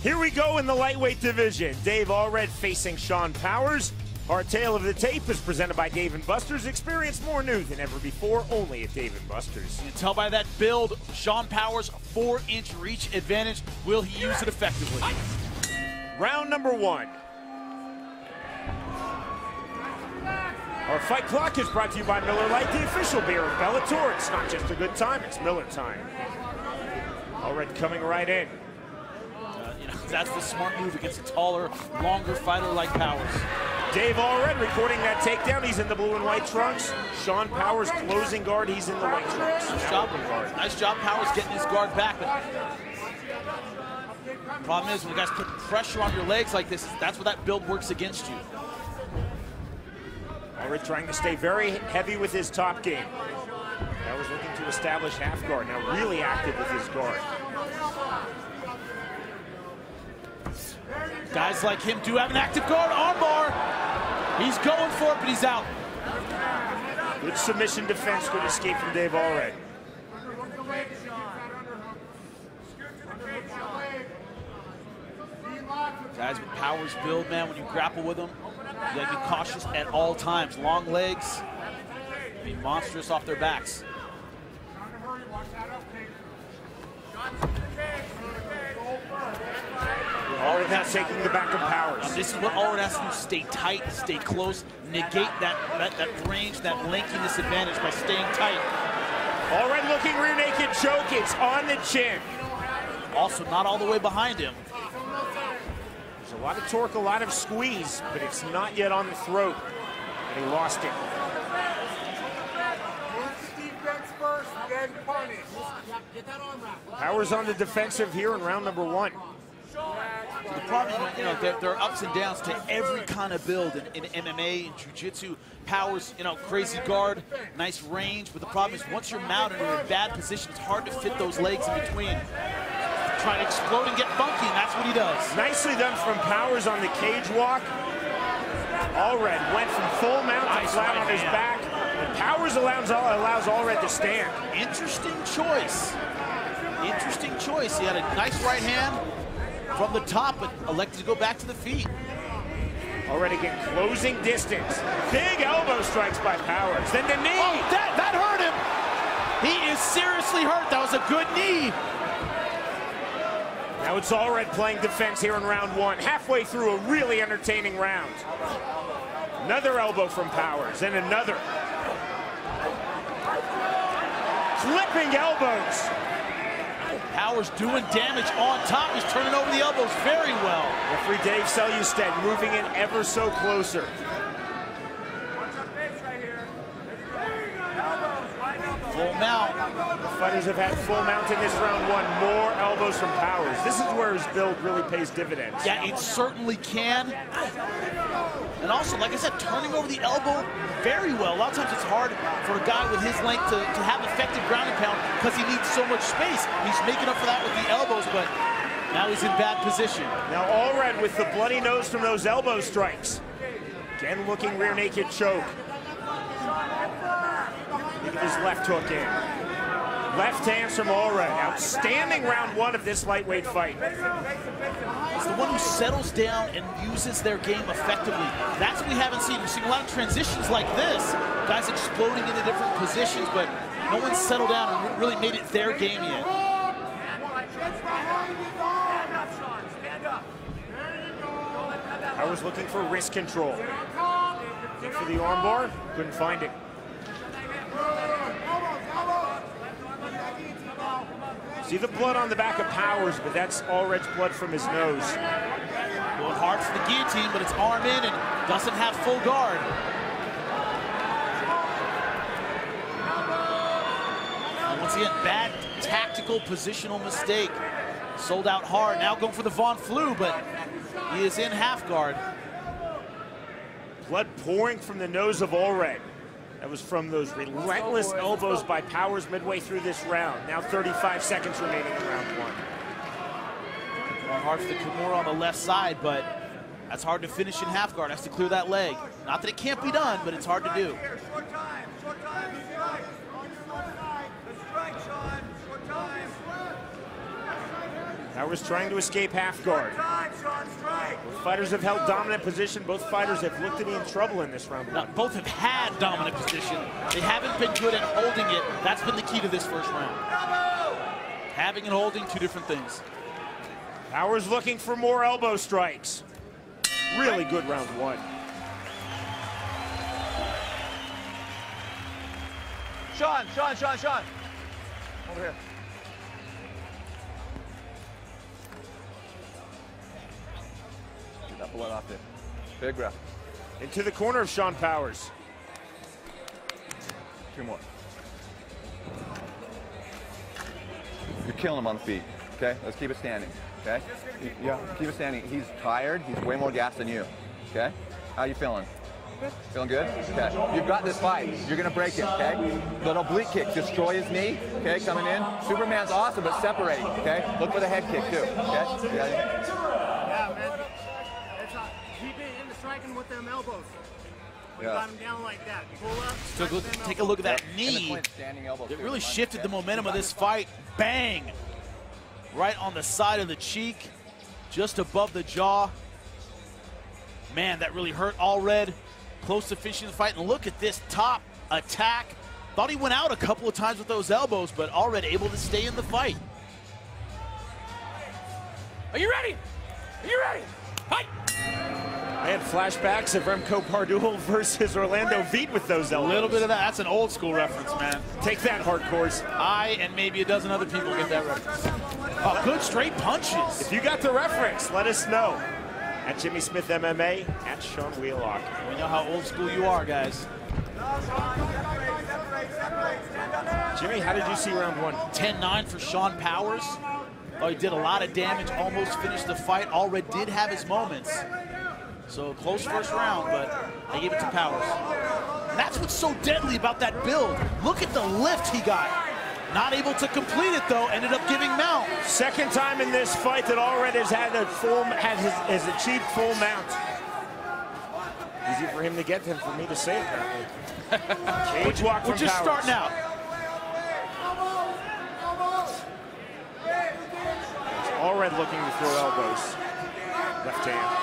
Here we go in the lightweight division. Dave Allred facing Sean Powers. Our tale of the tape is presented by Dave & Buster's. Experience more new than ever before, only at Dave & Buster's. You can tell by that build, Sean Powers, 4-inch reach advantage. Will he use it effectively? Round number 1. Our fight clock is brought to you by Miller Lite, the official beer of Bellator. It's not just a good time, it's Miller time. Allred coming right in. You know, that's the smart move against a taller, longer fighter like Powers. Dave Allred recording that takedown. He's in the blue and white trunks. Sean Powers closing guard. He's in the white trunks. Nice job, Powers, getting his guard back. But problem is, when the guys put pressure on your legs like this, that's where that build works against you. Allred trying to stay very heavy with his top game. Powers looking to establish half guard. Now really active with his guard. Guys like him do have an active guard, armbar. He's going for it, but he's out. Good submission defense, good escape from Dave Allred. Guys with Powers build, man, when you grapple with them, you gotta be cautious at all times. Long legs, be monstrous off their backs. Allred now taking the back of Powers. Now this is what Allred has to do: stay tight, stay close, negate that range, that lankiness advantage by staying tight. Allred looking rear naked choke. It's on the chin. Also not all the way behind him. There's a lot of torque, a lot of squeeze, but it's not yet on the throat. And he lost it. Powers on the defensive here in round number 1. The problem, you know, there are ups and downs to every kind of build in MMA and jiu-jitsu. Powers, you know, crazy guard, nice range, but the problem is once you're mounted or in bad position, it's hard to fit those legs in between. Trying to explode and get funky, and that's what he does. Nicely done from Powers on the cage walk. Allred went from full mount to flat on his back, and Powers allows Allred to stand. Interesting choice. Interesting choice. He had a nice right hand from the top, but elected to go back to the feet. Allred again closing distance. Big elbow strikes by Powers. Then the knee. Oh, that hurt him. He is seriously hurt. That was a good knee. Now it's Allred playing defense here in round 1. Halfway through a really entertaining round. Another elbow from Powers and another. Flipping elbows. Powers doing damage on top. He's turning over the elbows very well. Referee Dave Salyusted moving in ever so closer. Full mount. The fighters have had full mount in this round one. More elbows from Powers. This is where his build really pays dividends. Yeah, it certainly can. And also, like I said, turning over the elbow very well. A lot of times it's hard for a guy with his length to have effective ground and pound because he needs so much space. He's making up for that with the elbows, but now he's in bad position. Now Allred with the bloody nose from those elbow strikes. Again, looking rear naked choke. Look at his left hook in. Left hands from Allred. Outstanding round one of this lightweight fight. It's the one who settles down and uses their game effectively. That's what we haven't seen. We've seen a lot of transitions like this. Guys exploding into different positions, but no one's settled down and really made it their game yet. I was looking for wrist control. Look for the armbar, couldn't find it. See the blood on the back of Powers, but that's Allred's blood from his nose. Going hard for the guillotine, but it's arm in and doesn't have full guard. And once again, bad tactical positional mistake. Sold out hard, now going for the Von Flue, but he is in half guard. Blood pouring from the nose of Allred. That was from those relentless elbows by Powers midway through this round. Now 35 seconds remaining in round one. Going hard for the Kimura on the left side, but that's hard to finish in half guard. Has to clear that leg. Not that it can't be done, but it's hard to do. Powers trying to escape half guard. Both fighters have held dominant position. Both fighters have looked to be in trouble in this round. Now, both have had dominant position. They haven't been good at holding it. That's been the key to this first round. Having and holding, two different things. Powers looking for more elbow strikes. Really good round one. Sean. Over here. Get that blood off there. Big breath. Into the corner of Sean Powers. 2 more. You're killing him on the feet, okay? Let's keep it standing, okay? Yeah, keep it standing. He's tired. He's way more gassed than you, okay? How you feeling? Feeling good? Okay. You've got this fight. You're going to break it, okay? Little oblique kick. Destroy his knee, okay? Coming in. Superman's awesome, but separating, okay? Look for the head kick, too, okay? Yeah, man. Keep it in the striking with them elbows. We got him down like that. Pull up. So take a look at that knee. It really shifted the momentum of this fight. Bang! Right on the side of the cheek, just above the jaw. Man, that really hurt Allred. Close to finishing the fight. And look at this top attack. Thought he went out a couple of times with those elbows, but Allred able to stay in the fight. Are you ready? Are you ready? Fight! I had flashbacks of Remco Pardoel versus Orlando Veit with those elbows. A little bit of that. That's an old school reference, man. Take that, hardcores. I and maybe a dozen other people get that reference. Oh, good straight punches. If you got the reference, let us know. At Jimmy Smith MMA, at Sean Wheelock. We know how old school you are, guys. Jimmy, how did you see round one? 10-9 for Sean Powers. Oh, he did a lot of damage, almost finished the fight. Allred did have his moments. So close first round, but they gave it to Powers. And that's what's so deadly about that build. Look at the lift he got. Not able to complete it though, ended up giving mount. Second time in this fight that Allred has had has achieved full mount. Easy for him to get than for me to say apparently. Cage walk from We're just Powers. starting out. Allred looking to throw elbows. Left hand.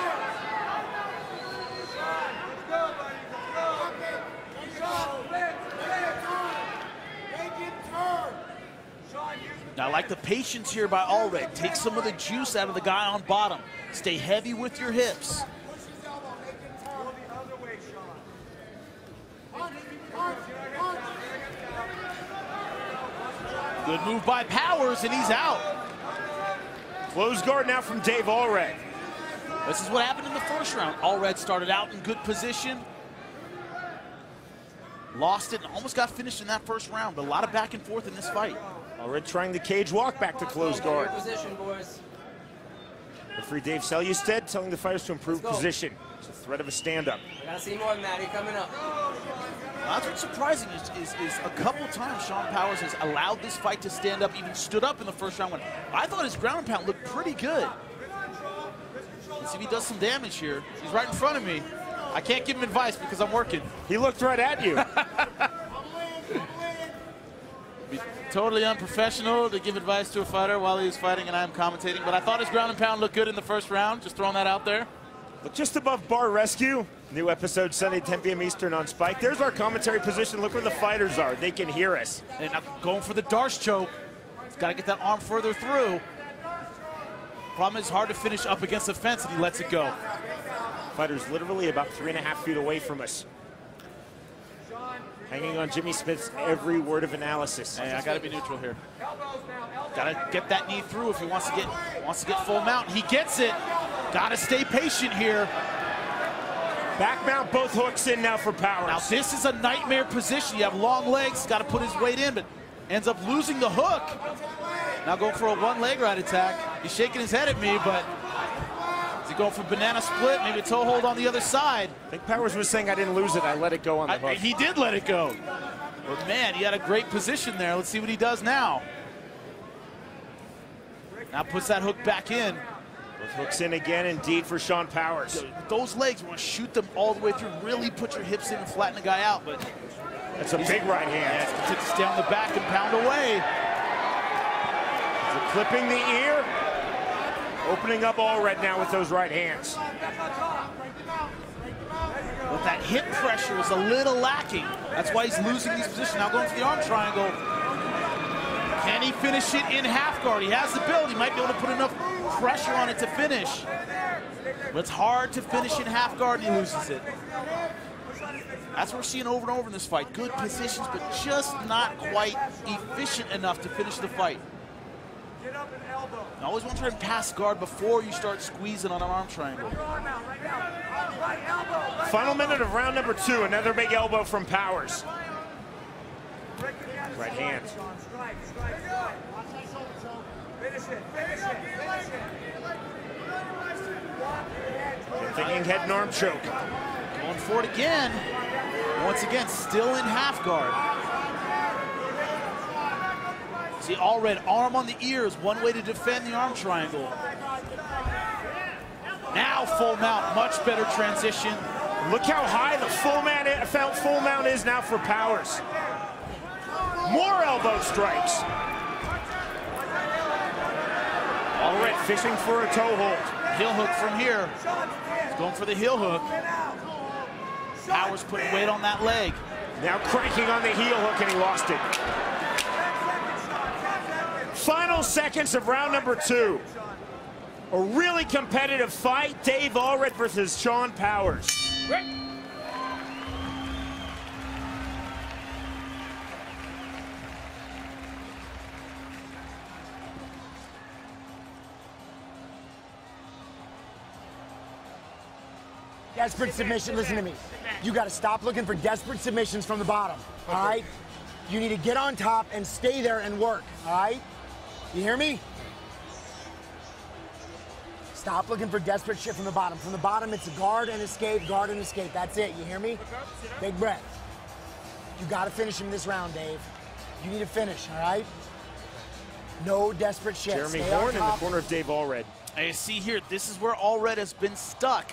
Now, I like the patience here by Allred. Take some of the juice out of the guy on bottom. Stay heavy with your hips. Good move by Powers, and he's out. Close guard now from Dave Allred. This is what happened in the first round. Allred started out in good position. lost it and almost got finished in that first round, but a lot of back and forth in this fight. Allred trying the cage walk back to close guard. Position, boys. Referee Dave Selustad telling the fighters to improve position. It's a threat of a stand-up. I gotta see more, Matty, coming up. That's what's surprising is a couple times Sean Powers has allowed this fight to stand up, even stood up in the first round when I thought his ground and pound looked pretty good. Let's see if he does some damage here. He's right in front of me. I can't give him advice because I'm working. He looked right at you. Be totally unprofessional to give advice to a fighter while he was fighting and I'm commentating, but I thought his ground and pound looked good in the first round. Just throwing that out there. Look just above Bar Rescue. New episode Sunday, 10 p.m. Eastern on Spike. There's our commentary position. Look where the fighters are. They can hear us. And I'm going for the Darce choke. He's got to get that arm further through. Problem is hard to finish up against the fence and he lets it go. Fighter's literally about 3.5 feet away from us. Hanging on Jimmy Smith's every word of analysis. Hey, I got to be neutral here. Got to get that knee through if he wants to get full mount. He gets it. Got to stay patient here. Back mount, both hooks in now for Powers. Now this is a nightmare position. You have long legs, got to put his weight in, but ends up losing the hook. Now going for a one-leg right attack. He's shaking his head at me, but is he going for banana split? Maybe a toe hold on the other side. I think Powers was saying I didn't lose it. I let it go on the hook. He did let it go. But man, he had a great position there. Let's see what he does now. Now puts that hook back in. Both hooks in again, indeed, for Sean Powers. Those legs, you want to shoot them all the way through, really put your hips in and flatten the guy out. But that's a big right hand. Yeah, to stay on the back and pound away. Clipping the ear. Opening up Allred now with those right hands. But that hip pressure is a little lacking. That's why he's losing these positions. Now going for the arm triangle. Can he finish it in half guard? He has the build. He might be able to put enough pressure on it to finish. But it's hard to finish in half guard and he loses it. That's what we're seeing over and over in this fight. Good positions, but just not quite efficient enough to finish the fight. You always want to try and pass guard before you start squeezing on an arm triangle. Final minute of round number 2. Another big elbow from Powers. Right hand. Thinking head and arm choke. Going for it again. Once again, still in half guard. See, Allred, arm on the ears, one way to defend the arm triangle. Now full mount, much better transition. Look how high the full mount is now for Powers. More elbow strikes. Allred fishing for a toe hold. Heel hook from here. He's going for the heel hook. Powers putting weight on that leg. Now cranking on the heel hook and he lost it. Final seconds of round number 2. A really competitive fight. Dave Allred versus Sean Powers. Desperate submission, listen to me. You got to stop looking for desperate submissions from the bottom, all right? You need to get on top and stay there and work, all right? You hear me? Stop looking for desperate shit from the bottom. From the bottom, it's a guard and escape, guard and escape. That's it, you hear me? Big breath. You got to finish him this round, Dave. You need to finish, all right? No desperate shit. Jeremy Horn in the corner of Dave Allred. And you see here, this is where Allred has been stuck.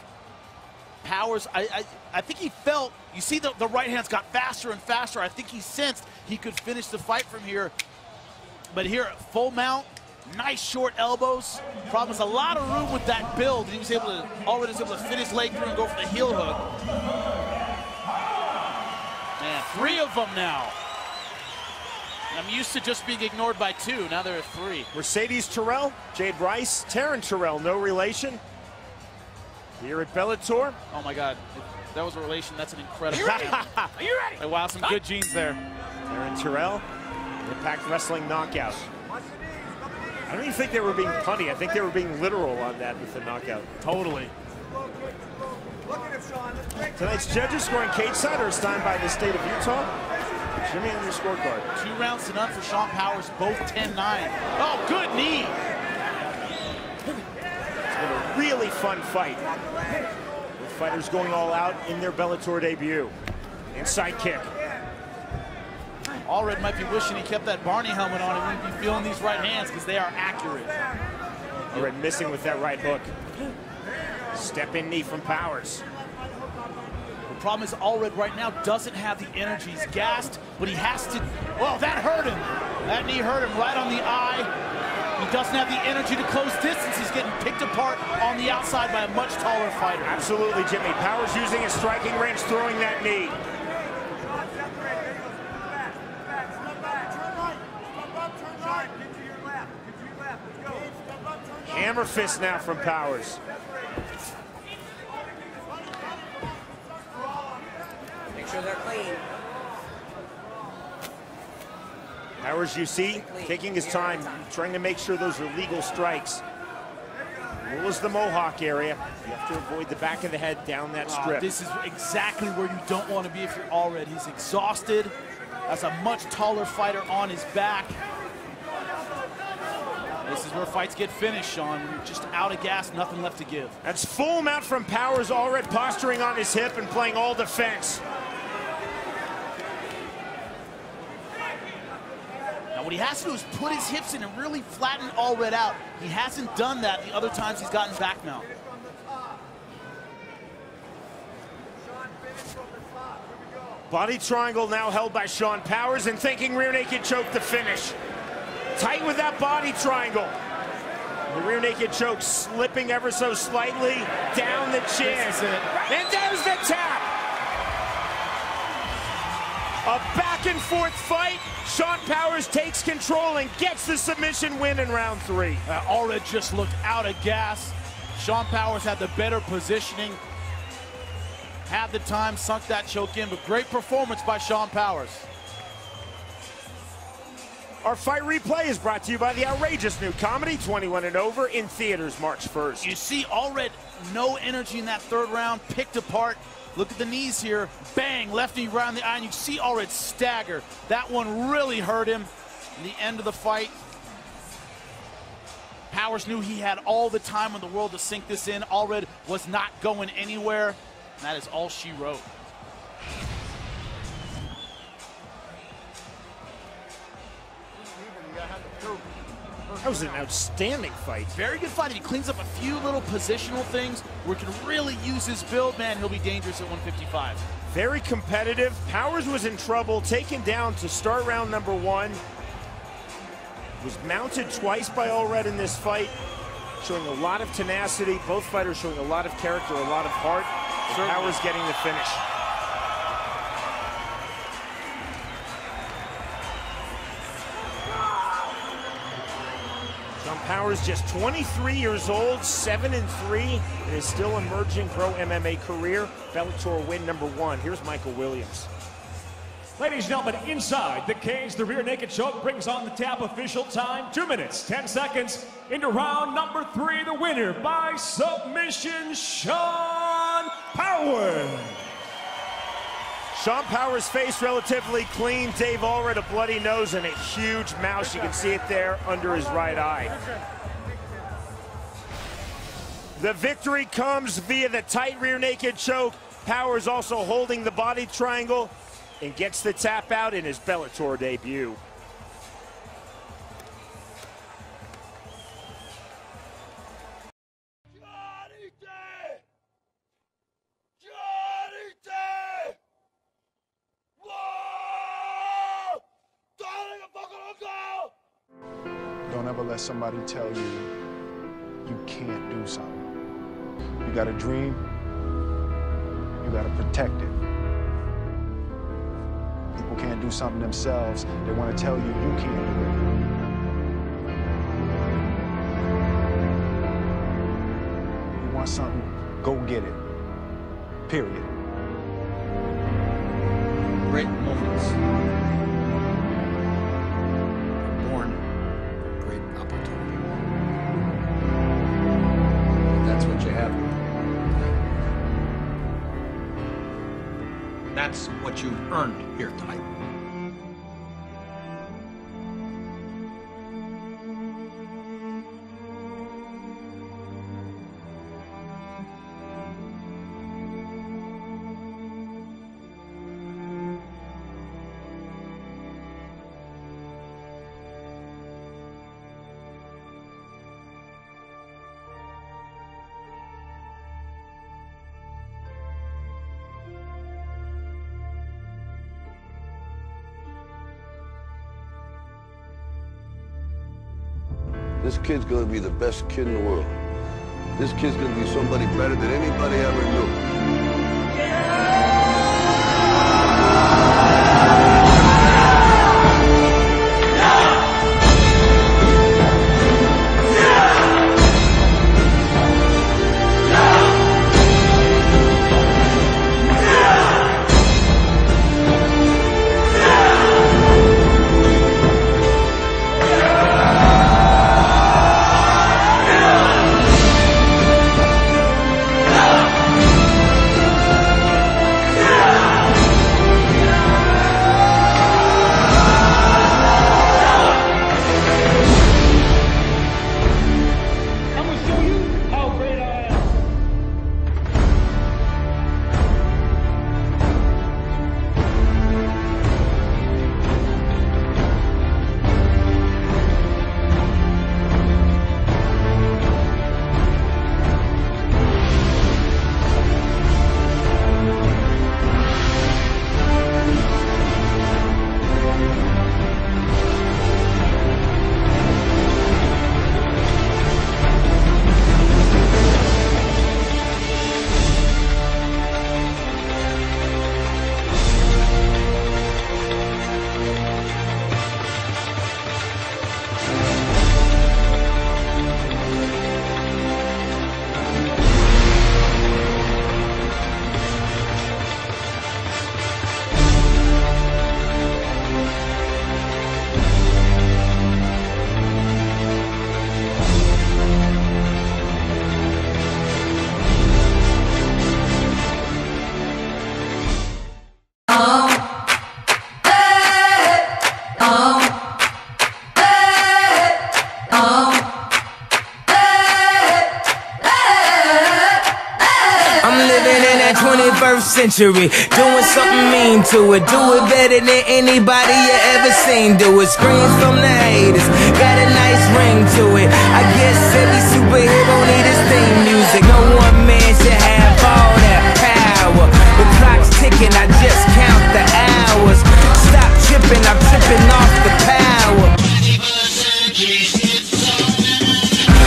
Powers, I think he felt, you see the right hand's got faster and faster. I think he sensed he could finish the fight from here. But here, full mount, nice short elbows. Problem is a lot of room with that build. He was able to, Allred was able to fit his leg through and go for the heel hook. Man, 3 of them now. I'm used to just being ignored by 2. Now there are 3. Mercedes Terrell, Jade Rice, Taryn Terrell, no relation. Here at Bellator. Oh my God, if that was a relation, that's an incredible Are you ready? Are you ready? Wow, some good genes there. Taryn Terrell, Impact Wrestling knockout. I don't even think they were being punny. I think they were being literal on that with the knockout. Totally. Tonight's judges scoring cage side are assigned by the state of Utah. Jimmy on your scorecard. 2 rounds to none for Sean Powers, both 10-9. Oh, good knee. It's been a really fun fight. With fighters going all out in their Bellator debut. Inside kick. Allred might be wishing he kept that Barney helmet on and we'd be feeling these right hands because they are accurate. Allred missing with that right hook. Step in knee from Powers. The problem is Allred right now doesn't have the energy. He's gassed, but he has to. Well, that hurt him. That knee hurt him right on the eye. He doesn't have the energy to close distance. He's getting picked apart on the outside by a much taller fighter. Absolutely, Jimmy. Powers using his striking range, throwing that knee. Hammer fist now from Powers. Make sure they're clean. Powers, you see, taking his time, trying to make sure those are legal strikes. Rule is the Mohawk area. You have to avoid the back of the head down that strip. This is exactly where you don't want to be if you're Allred. He's exhausted. That's a much taller fighter on his back. This is where fights get finished, Sean. You're just out of gas, nothing left to give. That's full amount from Powers. Allred posturing on his hip and playing all defense. Now what he has to do is put his hips in and really flatten Allred out. He hasn't done that the other times he's gotten back mount. Body triangle now held by Sean Powers and thinking rear naked choke to finish. Tight with that body triangle. The rear naked choke slipping ever so slightly down the chin. And there's the tap. A back and forth fight. Sean Powers takes control and gets the submission win in round 3. Allred just looked out of gas. Sean Powers had the better positioning. Had the time, sunk that choke in, but great performance by Sean Powers. Our fight replay is brought to you by the outrageous new comedy, 21 and over, in theaters March 1st. You see Allred, no energy in that 3rd round, picked apart. Look at the knees here. Bang, left knee right on the eye, and you see Allred stagger. That one really hurt him in the end of the fight. Powers knew he had all the time in the world to sink this in. Allred was not going anywhere, and that is all she wrote. That was an outstanding fight. Very good fight. If he cleans up a few little positional things where he can really use his build, man, he'll be dangerous at 155. Very competitive. Powers was in trouble, taken down to start round number 1. Was mounted twice by Allred in this fight, showing a lot of tenacity. Both fighters showing a lot of character, a lot of heart. Powers getting the finish. Powers just 23 years old, 7-3, and is still emerging pro MMA career. Bellator win number 1. Here's Michael Williams. Ladies and gentlemen, inside the cage, the rear naked choke brings on the tap official time. 2 minutes, 10 seconds into round number 3. The winner by submission, Sean Powers. Sean Powers' face relatively clean. Dave Allred, a bloody nose and a huge mouth. You can see it there under his right eye. The victory comes via the tight rear naked choke. Powers also holding the body triangle and gets the tap out in his Bellator debut. Don't ever let somebody tell you you can't do something. You got a dream, you got to protect it. People can't do something themselves. They want to tell you you can't do it. You want something, go get it. Period. Great moments. Born from great opportunity. That's what you have. that's what you've earned here tonight. This kid's gonna be the best kid in the world. This kid's gonna be somebody better than anybody ever knew. Century, doing something mean to it. Do it better than anybody you ever seen. Do it. Screams from the haters, got a nice ring to it. I guess every superhero need his theme music. No one man should have all that power. The clock's ticking, I just count the hours. Stop tripping, I'm tripping off the power.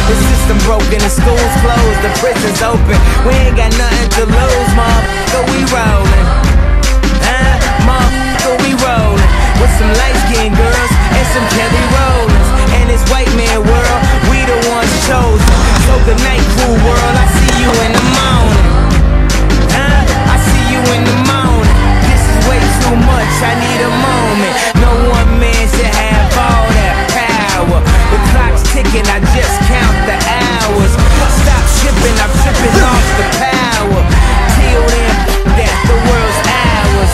The system broken, the school's closed, the prison's open. We ain't got nothing to lose, motherfucker, we rollin'. Motherfucker, we rollin'. With some light-skinned girls and some Kelly Rollins. And this white man world, we the ones chosen. So good night, cool world, I see you in the morning. I see you in the morning. This is way too much, I need a moment. No one man should have all that power. The clock's ticking, I just count the hours. Stop tripping, I'm tripping off the power. Till then, that the world's ours.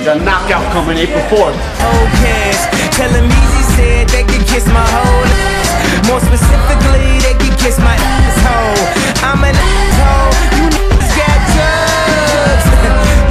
Got a knockout coming April 4th. Okay, tell him Easy said they could kiss my whole ass. More specifically, they could kiss my asshole. I'm an asshole, you niggas got drugs.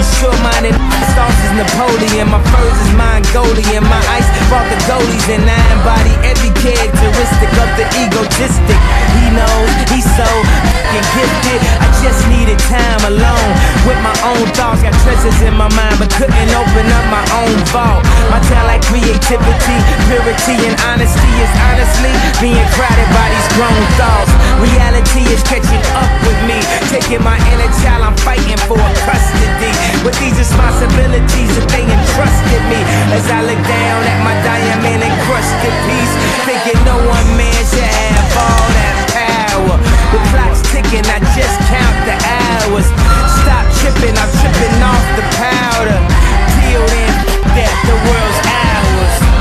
You sure-minded sauce is Napoleon. My furs is Mongolian. My ice brought the goalies and I embody every characteristic of the egotistic. He knows he's so fucking gifted. I just needed time alone with my own thoughts. Got treasures in my mind but couldn't open up my own vault. My talent, creativity, purity and honesty is honestly being crowded by these grown thoughts. Reality is catching up with me, taking my inner child, I'm fighting for custody. With these responsibilities that they entrusted me, as I look down at my diamond encrusted piece, thinking no one man should have all that power. The clock's ticking, I just count the hours. Stop tripping, I'm tripping off the powder. Till then, that the world's ours.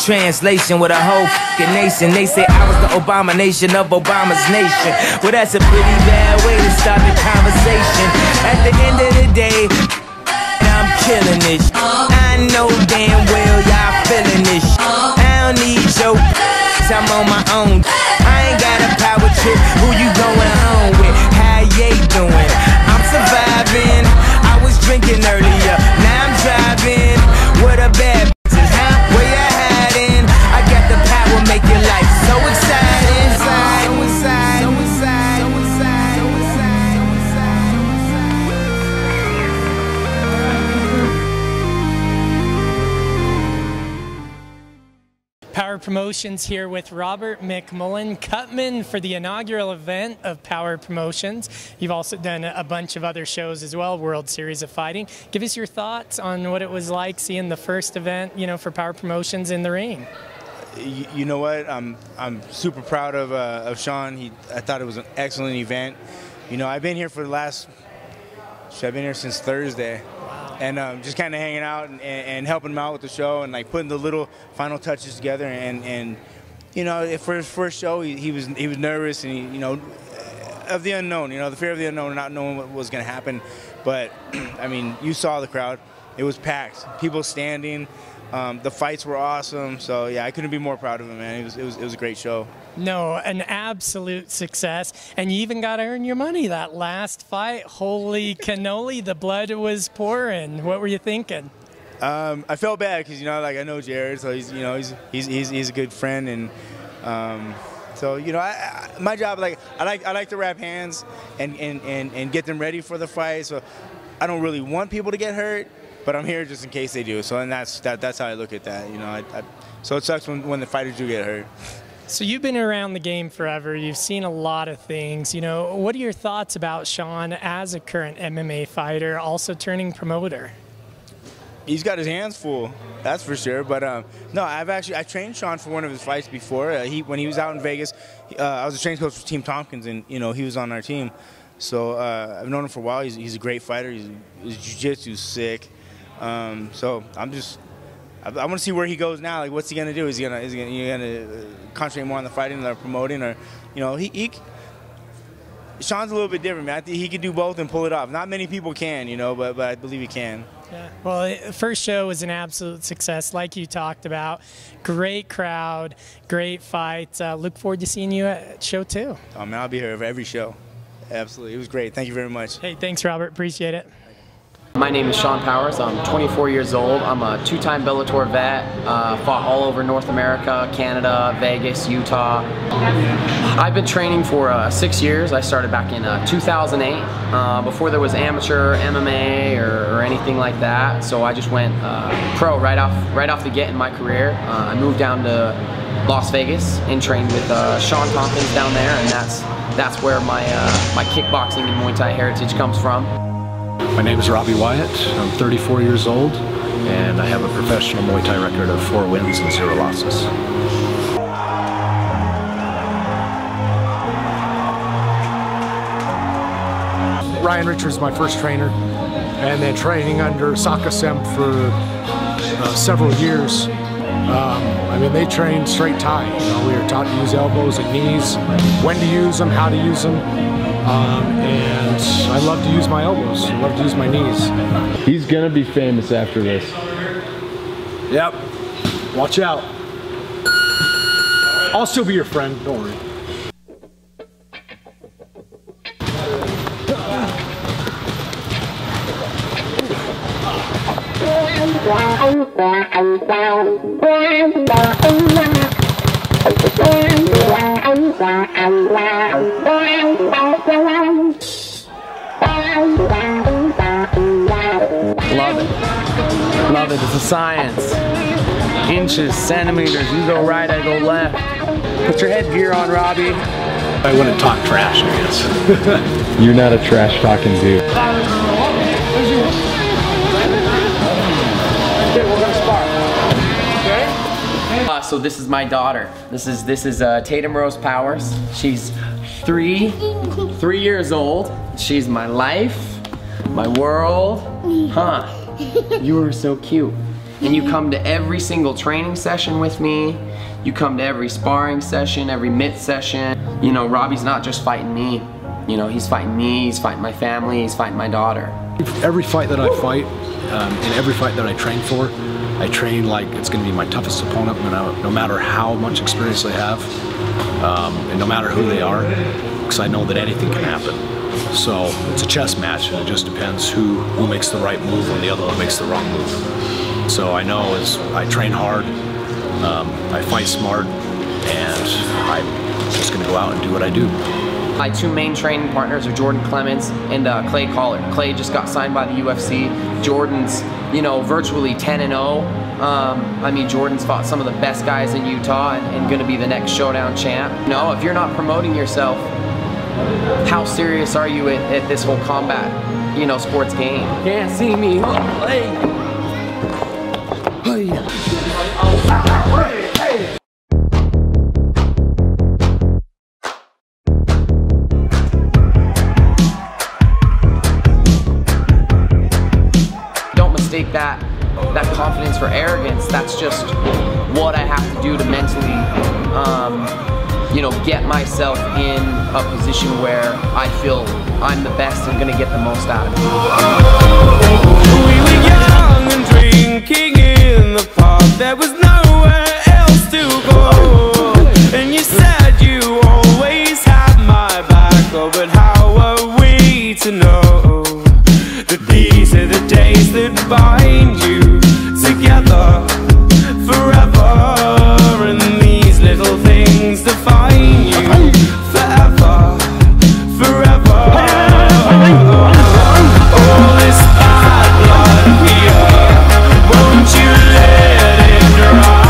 translation with a whole fucking nation. They say I was the abomination of Obama's nation. Well, that's a pretty bad way to start the conversation. At the end of the day, I'm killing this. I know damn well y'all feeling this. I don't need your I'm on my own. I ain't got a power trip. Who you going home with? How you doing? I'm surviving. I was drinking earlier. Now I'm driving. What a bad bitches, huh? Where you hiding? I got the power, make your life so exciting. Power Promotions here with Robert McMullen, Cutman for the inaugural event of Power Promotions. You've also done a bunch of other shows as well, World Series of Fighting. Give us your thoughts on what it was like seeing the first event, you know, for Power Promotions in the ring. You know what? I'm super proud of Sean. I thought it was an excellent event. You know, I've been here for the last. I've been here since Thursday. And just kind of hanging out and helping him out with the show and like putting the little final touches together. And you know, for his first show, he was nervous and you know, of the unknown. You know, the fear of the unknown, not knowing what was going to happen. But I mean, you saw the crowd; it was packed. People standing. The fights were awesome. So yeah, I couldn't be more proud of him, man. It was a great show. No, an absolute success. And you even got to earn your money that last fight. Holy cannoli, the blood was pouring. What were you thinking? I felt bad because, you know, like I know Jared, so he's, you know, he's a good friend, and so, you know, my job, like I like to wrap hands and get them ready for the fight. So I don't really want people to get hurt, but I'm here just in case they do. So, and that's how I look at that. You know, so it sucks when the fighters do get hurt. So you've been around the game forever. You've seen a lot of things. You know, what are your thoughts about Sean as a current MMA fighter, also turning promoter? He's got his hands full, that's for sure. But no, I trained Sean for one of his fights before. When he was out in Vegas, I was a training coach for Team Tompkins, and you know he was on our team. So I've known him for a while. He's a great fighter. His jiu-jitsu's sick. So I want to see where he goes now. Like, what's he gonna do? Is he gonna concentrate more on the fighting or promoting, or, you know, Sean's a little bit different, man. I think he could do both and pull it off. Not many people can, you know, but I believe he can. Yeah. Well, the first show was an absolute success, like you talked about. Great crowd, great fight. Look forward to seeing you at show 2. Oh man, I'll be here for every show. Absolutely, it was great. Thank you very much. Hey, thanks, Robert. Appreciate it. My name is Sean Powers. I'm 24 years old. I'm a 2-time Bellator vet. Fought all over North America, Canada, Vegas, Utah. I've been training for 6 years. I started back in 2008, before there was amateur MMA or anything like that. So I just went pro right off the get in my career. I moved down to Las Vegas and trained with Sean Tompkins down there, and that's where my kickboxing and Muay Thai heritage comes from. My name is Robbie Wyatt. I'm 34 years old, and I have a professional Muay Thai record of 4 wins and 0 losses. Ryan Richards is my first trainer, and then training under Sakasem for several years. I mean, they train straight Thai. You know, we were taught to use elbows and knees, when to use them, how to use them. And I love to use my elbows. I love to use my knees. He's gonna be famous after this. Yep. Watch out. I'll still be your friend, don't worry. Love it. It's a science. Inches, centimeters. You go right, I go left. Put your headgear on, Robbie. I wouldn't talk trash, I guess. You're not a trash talking dude. So this is my daughter. This is Tatum Rose Powers. She's 3 years old. She's my life, my world. Huh? You are so cute. and you come to every single training session with me, you come to every sparring session, every mitt session. You know, Robbie's not just fighting me. You know, he's fighting me, he's fighting my family, he's fighting my daughter. Every fight that I fight, and every fight that I train for, I train like it's going to be my toughest opponent, no matter how much experience they have, and no matter who they are, because I know that anything can happen. So it's a chess match, and it just depends who makes the right move when the other one makes the wrong move. So I know as I train hard, I fight smart, and I'm just going to go out and do what I do. My two main training partners are Jordan Clements and Clay Collard. Clay just got signed by the UFC. Jordan's, you know, virtually 10-0. I mean, Jordan's fought some of the best guys in Utah and gonna be the next Showdown champ. You know, if you're not promoting yourself, how serious are you at this whole combat, you know, sports game? Can't see me. Mistake that confidence for arrogance. That's just what I have to do to mentally, you know, get myself in a position where I feel I'm the best and gonna get the most out of it. We were young and drinking in the park. There was nowhere else to go, and you said you always had my back. Oh, but how are we to know that these are the days that bind you together forever, and these little things define you forever, forever. All this bad blood here, won't you let it dry?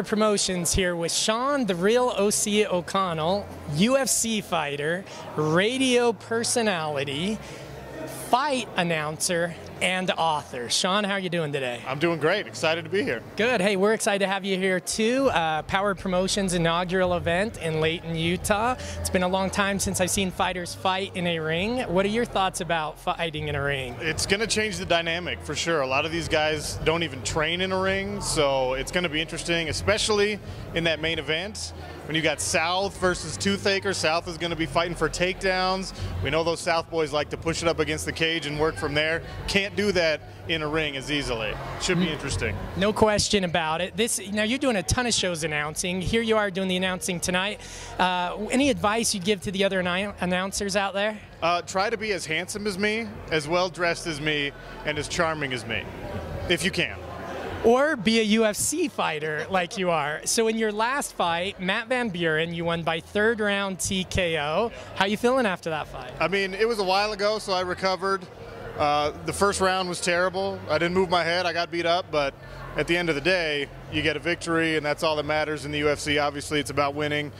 Promotions here with Sean, the real O.C. O'Connell, UFC fighter, radio personality, fight announcer, and author. Sean, how are you doing today? I'm doing great. Excited to be here. Good. Hey, we're excited to have you here too. Power Promotions inaugural event in Layton, Utah. It's been a long time since I've seen fighters fight in a ring. What are your thoughts about fighting in a ring? It's going to change the dynamic for sure. A lot of these guys don't even train in a ring, so it's going to be interesting, especially in that main event. When you got South versus Toothaker, South is going to be fighting for takedowns. We know those South boys like to push it up against the cage and work from there. Can't do that in a ring as easily. Should be interesting. No question about it. Now you're doing a ton of shows announcing. Here you are doing the announcing tonight. Any advice you'd give to the other announcers out there? Try to be as handsome as me, as well dressed as me, and as charming as me, if you can. Or be a UFC fighter like you are. So in your last fight, Matt Van Buren, you won by 3rd round TKO. How you feeling after that fight? I mean, it was a while ago, so I recovered. The first round was terrible. I didn't move my head. I got beat up, but at the end of the day, you get a victory, and that's all that matters in the UFC. Obviously, it's about winning.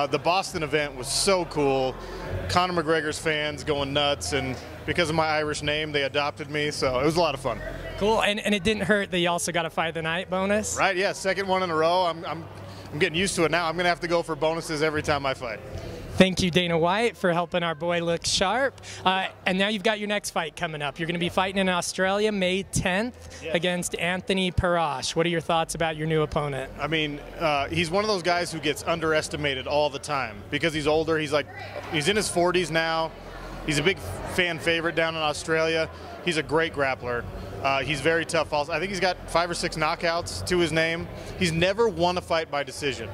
The Boston event was so cool. Conor McGregor's fans going nuts, and because of my Irish name, they adopted me, so it was a lot of fun. Cool, and it didn't hurt that you also got a fight of the night bonus? Right, yeah, second one in a row. I'm getting used to it now. I'm going to have to go for bonuses every time I fight. Thank you, Dana White, for helping our boy look sharp. And now you've got your next fight coming up. You're going to be fighting in Australia May 10th against Anthony Parash. What are your thoughts about your new opponent? I mean, he's one of those guys who gets underestimated all the time because he's older. He's in his 40s now. He's a big fan favorite down in Australia. He's a great grappler. He's very tough also. I think he's got 5 or 6 knockouts to his name. He's never won a fight by decision.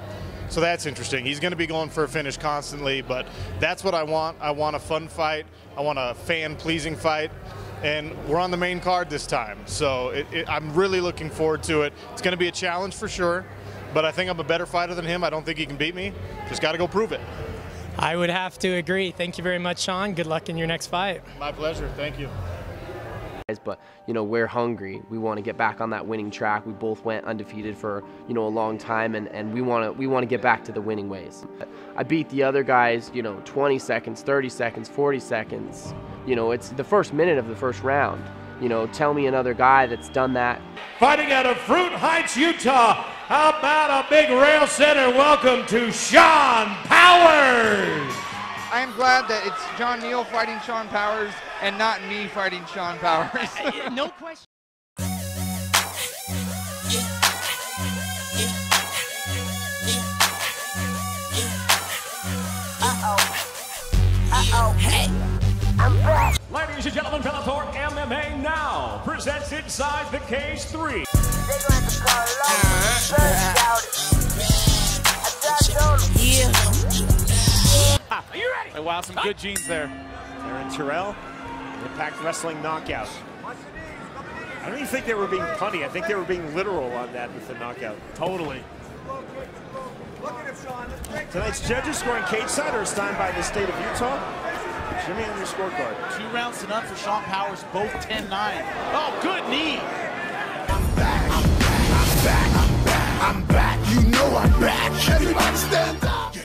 So that's interesting. He's going to be going for a finish constantly, but that's what I want. I want a fun fight. I want a fan-pleasing fight. And we're on the main card this time. So I'm really looking forward to it. It's going to be a challenge for sure, but I think I'm a better fighter than him. I don't think he can beat me. Just got to go prove it. I would have to agree. Thank you very much, Sean. Good luck in your next fight. My pleasure. Thank you. But you know, we're hungry. We want to get back on that winning track. We both went undefeated for a long time, and we want to get back to the winning ways. I beat the other guys 20 seconds, 30 seconds, 40 seconds. It's the first minute of the first round. Tell me another guy that's done that. Fighting out of Fruit Heights, Utah. How about a big rail center? Welcome to Sean Powers. I am glad that it's John Neal fighting Sean Powers and not me fighting Sean Powers. No question. Ladies and gentlemen, Bellator MMA Now presents Inside the Cage 3. Are you ready? Oh, wow, some good genes there. Aaron Terrell, Impact Wrestling knockout. I don't even think they were being punny. I think they were being literal on that with the knockout. Totally. Tonight's judges scoring cage side are assigned by the state of Utah. Jimmy on your scorecard. 2 rounds to none for Sean Powers, both 10-9. Oh, good knee. I'm back, you know I'm back. Everybody stand up.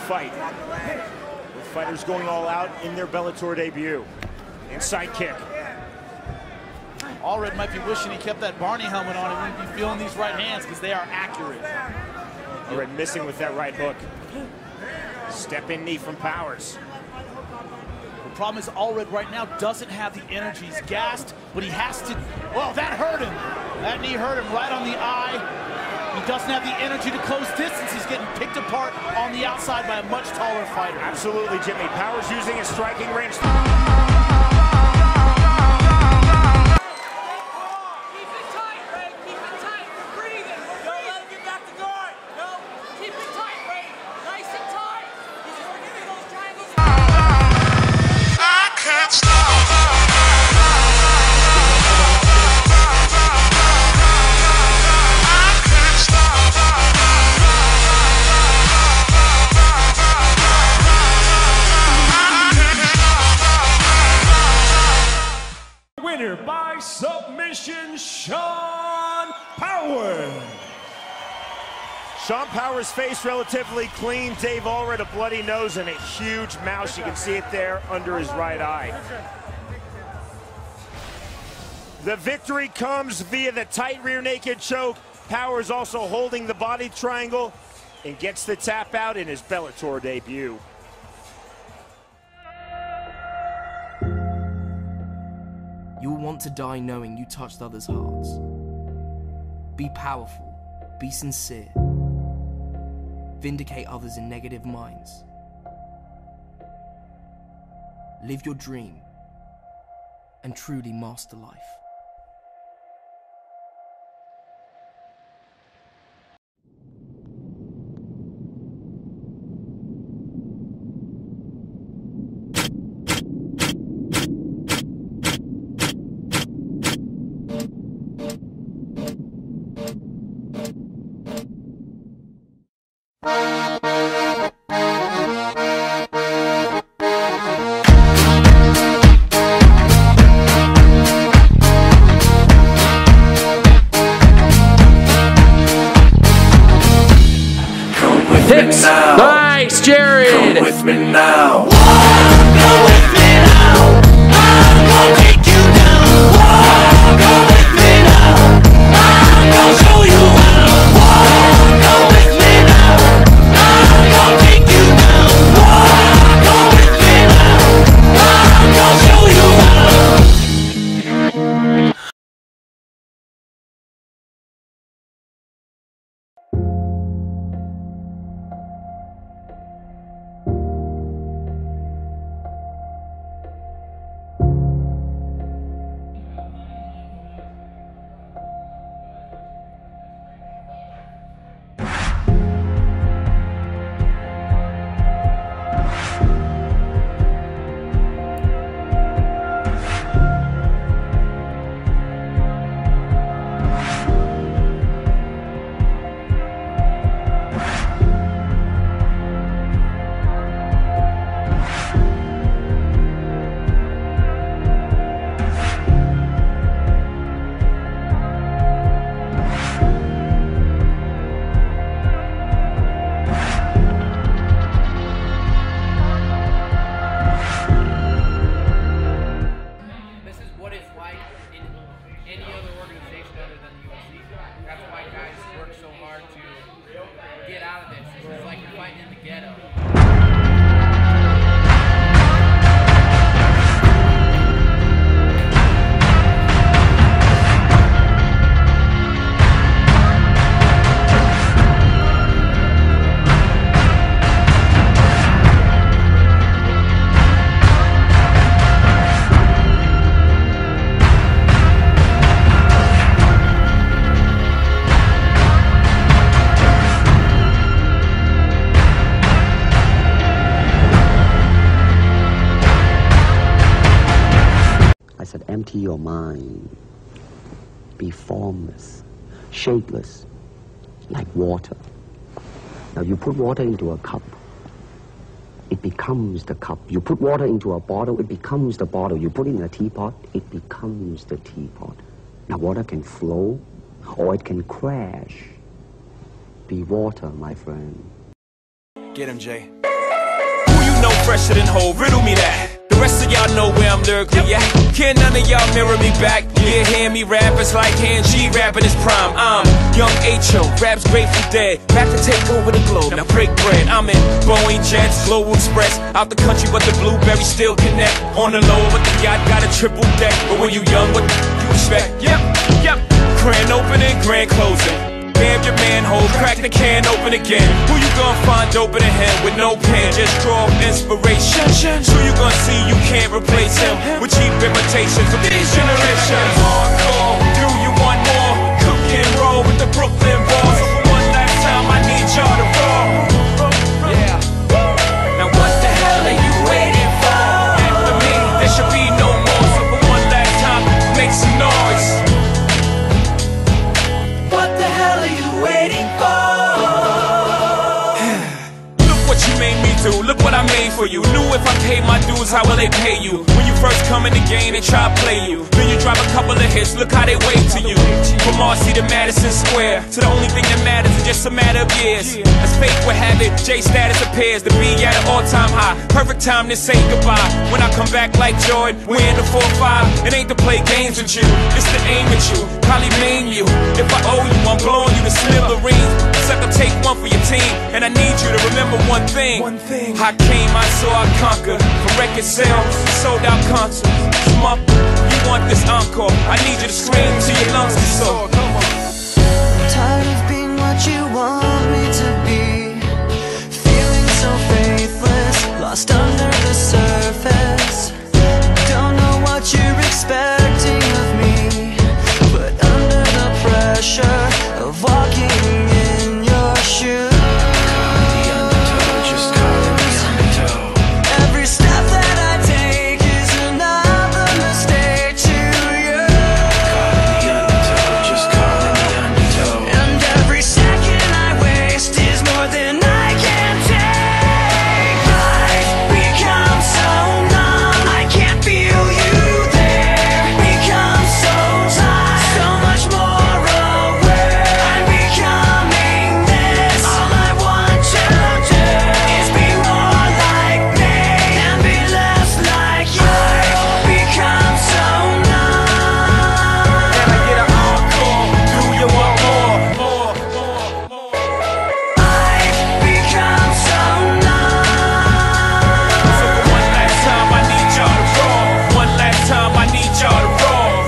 Fight. With fighters going all out in their Bellator debut. Inside kick. Allred might be wishing he kept that Barney helmet on. He wouldn't be feeling these right hands because they are accurate. Allred missing with that right hook. Step in knee from Powers. The problem is Allred right now doesn't have the energy. He's gassed, but he has to. Well, that hurt him. That knee hurt him right on the eye. He doesn't have the energy to close distance. He's getting picked apart on the outside by a much taller fighter. Absolutely, Jimmy. Powers using his striking range. By submission, Sean Powers. Sean Powers' face relatively clean. Dave Allred, a bloody nose and a huge mouth. You can see it there under his right eye. The victory comes via the tight rear naked choke. Powers also holding the body triangle and gets the tap out in his Bellator debut. You will want to die knowing you touched others' hearts. Be powerful, be sincere. Vindicate others in negative minds. Live your dream and truly master life. Nice, Jared! Come with me now. Come with me now. I'm gonna take you down. Come with me now. I'm gonna show you how. Come with me now. I'm gonna take you down. Come with me now. I'm gonna show you how. empty your mind. Be formless, shapeless, like water. Now you put water into a cup, it becomes the cup. You put water into a bottle, it becomes the bottle. You put it in a teapot, it becomes the teapot. Now water can flow, or it can crash. Be water, my friend. Get him, Jay. Who you know fresher than Ho? Riddle me that. The rest of y'all know where I'm lyrically at. Can none of y'all mirror me back? Yeah, hear me rap, it's like Han G rapping his prime. I'm Young H.O., raps Grateful Dead. Back to take over the globe, now break bread. I'm in Boeing Jets, Global Express. Out the country, but the blueberries still connect. On the low, but the yacht got a triple deck. But when you young, what you expect? Yep. Grand opening, grand closing. Damn your manhole, crack the can open again. Who you gonna find open a hand with no pen? Just draw inspiration. So you gonna see you can't replace him with cheap imitations of these generations. Hardcore, do you want more? Cook and roll with the Brooklyn Balls. So for one last time, I need y'all to roll. Yeah. Now what the hell are you waiting for? After me, there should be no more. So for one last time, make some noise. Waiting for. Look what you made me do, look what I made for you. Knew if I paid my dues, how will they pay you? When you first come in the game, they try to play you. Then you drop a couple of hits, look how they wave to you. From Marcy to Madison Square, to the only thing that matters is just a matter of years. As fate would have it, J status appears to be at an all-time high. Perfect time to say goodbye. When I come back like Jordan, we're in the 4-5. It ain't to play games with you, it's to aim at you. Probably maim you. If I owe you, I'm blowing you to smithereens. Sucker, take one for your team, and I need you to remember one thing. I came, I saw, I conquered. From record sales, sold out concerts. Come up, you want this encore? I need you to scream till your lungs get sore. Come on. I'm tired of being what you want me to be. Feeling so faithless, lost under the surface. Don't know what you're expecting of me, but under the pressure of walking in your shoes. Every step that I take is another mistake to you. And every second I waste is more than I can take. I've become so numb, I can't feel you there. Become so tired, so much more aware. I'm becoming this. All I want to do is be more like me and be less like you. I've become so numb. Can I get an encore? Do you want more? I've become so numb. So for one last time, I need y'all to roll. One last time, I need y'all to roll.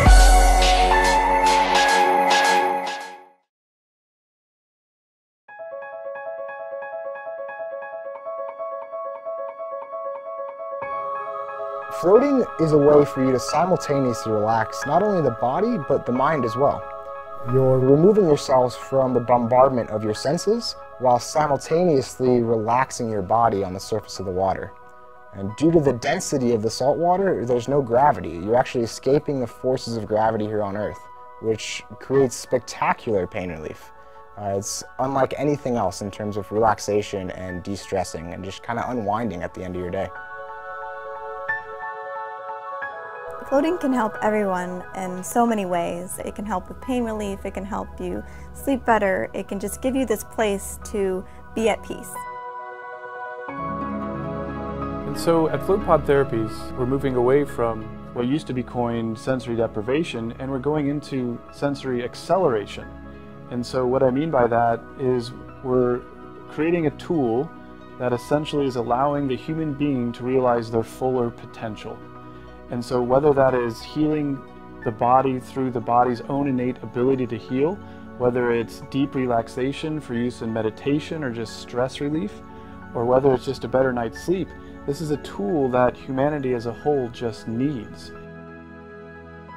Floating is a way for you to simultaneously relax not only the body, but the mind as well. You're removing yourselves from the bombardment of your senses while simultaneously relaxing your body on the surface of the water. And due to the density of the salt water, there's no gravity. You're actually escaping the forces of gravity here on Earth, which creates spectacular pain relief. It's unlike anything else in terms of relaxation and de-stressing and just kind of unwinding at the end of your day. Floating can help everyone in so many ways. It can help with pain relief, it can help you sleep better, it can just give you this place to be at peace. And so at FloatPod Therapies, we're moving away from what used to be coined sensory deprivation, and we're going into sensory acceleration. And so what I mean by that is we're creating a tool that essentially is allowing the human being to realize their fuller potential. And so whether that is healing the body through the body's own innate ability to heal, whether it's deep relaxation for use in meditation or just stress relief, or whether it's just a better night's sleep, this is a tool that humanity as a whole just needs.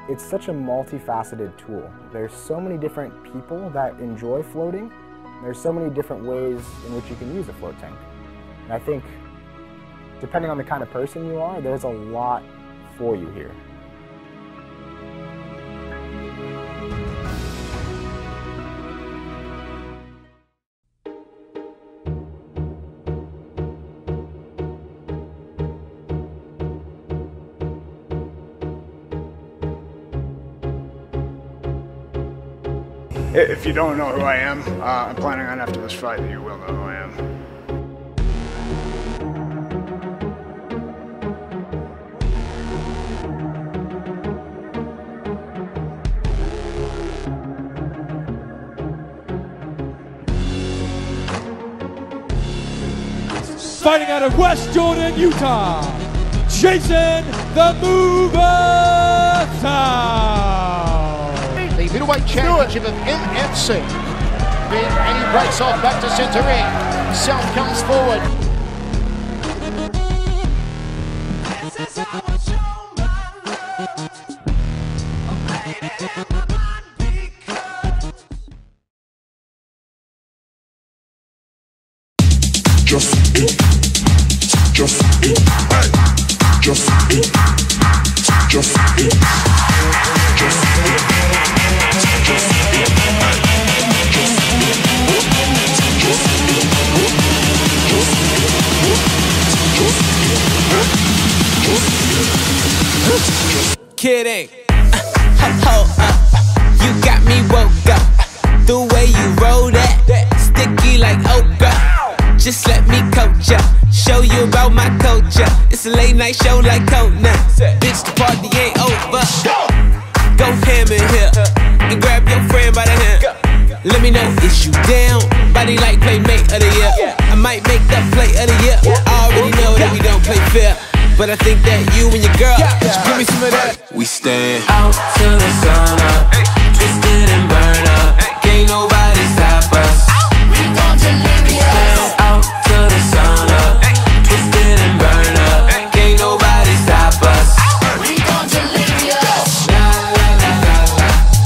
It's such a multifaceted tool. There's so many different people that enjoy floating. There's so many different ways in which you can use a float tank. And I think, depending on the kind of person you are, there's a lot for you here. If you don't know who I am, I'm planning on after this fight that you will know who I am. Fighting out of West Jordan, Utah, Jason the Mover Town. The middleweight championship of MFC. And he breaks off back to center ring. South comes forward. Just it, just it, just it, just it, just it, just it, Kidding. Hold up, you got me woke up. The way you roll that, sticky like okra. Just let me coach ya, show you about my culture. It's a late night show like Conan. Bitch, the party ain't over. Go ham in here and grab your friend by the hand. Let me know, is you down? Body like playmate of the year. I might make that play of the year. I already know that we don't play fair, but I think that you and your girl should give me some of that. We stand out till the sun up, twisted and burn up. Can't nobody stop us. We gon' deliver you. Out till the sun up, twisted and burn up. Can't nobody stop us. We gon' deliver you. La la la la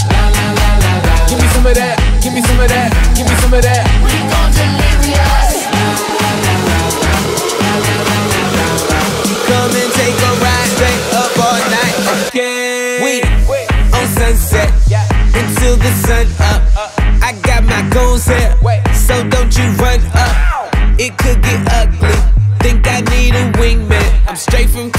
la la la la la. Give me some of that. Give me some of that. Give me some of that. We gon' deliver you. Come and take a ride, stay up all night, okay? We on Sunset until the sun up. I got my goals here, so don't you run up. It could get ugly. Think I need a wingman. I'm straight from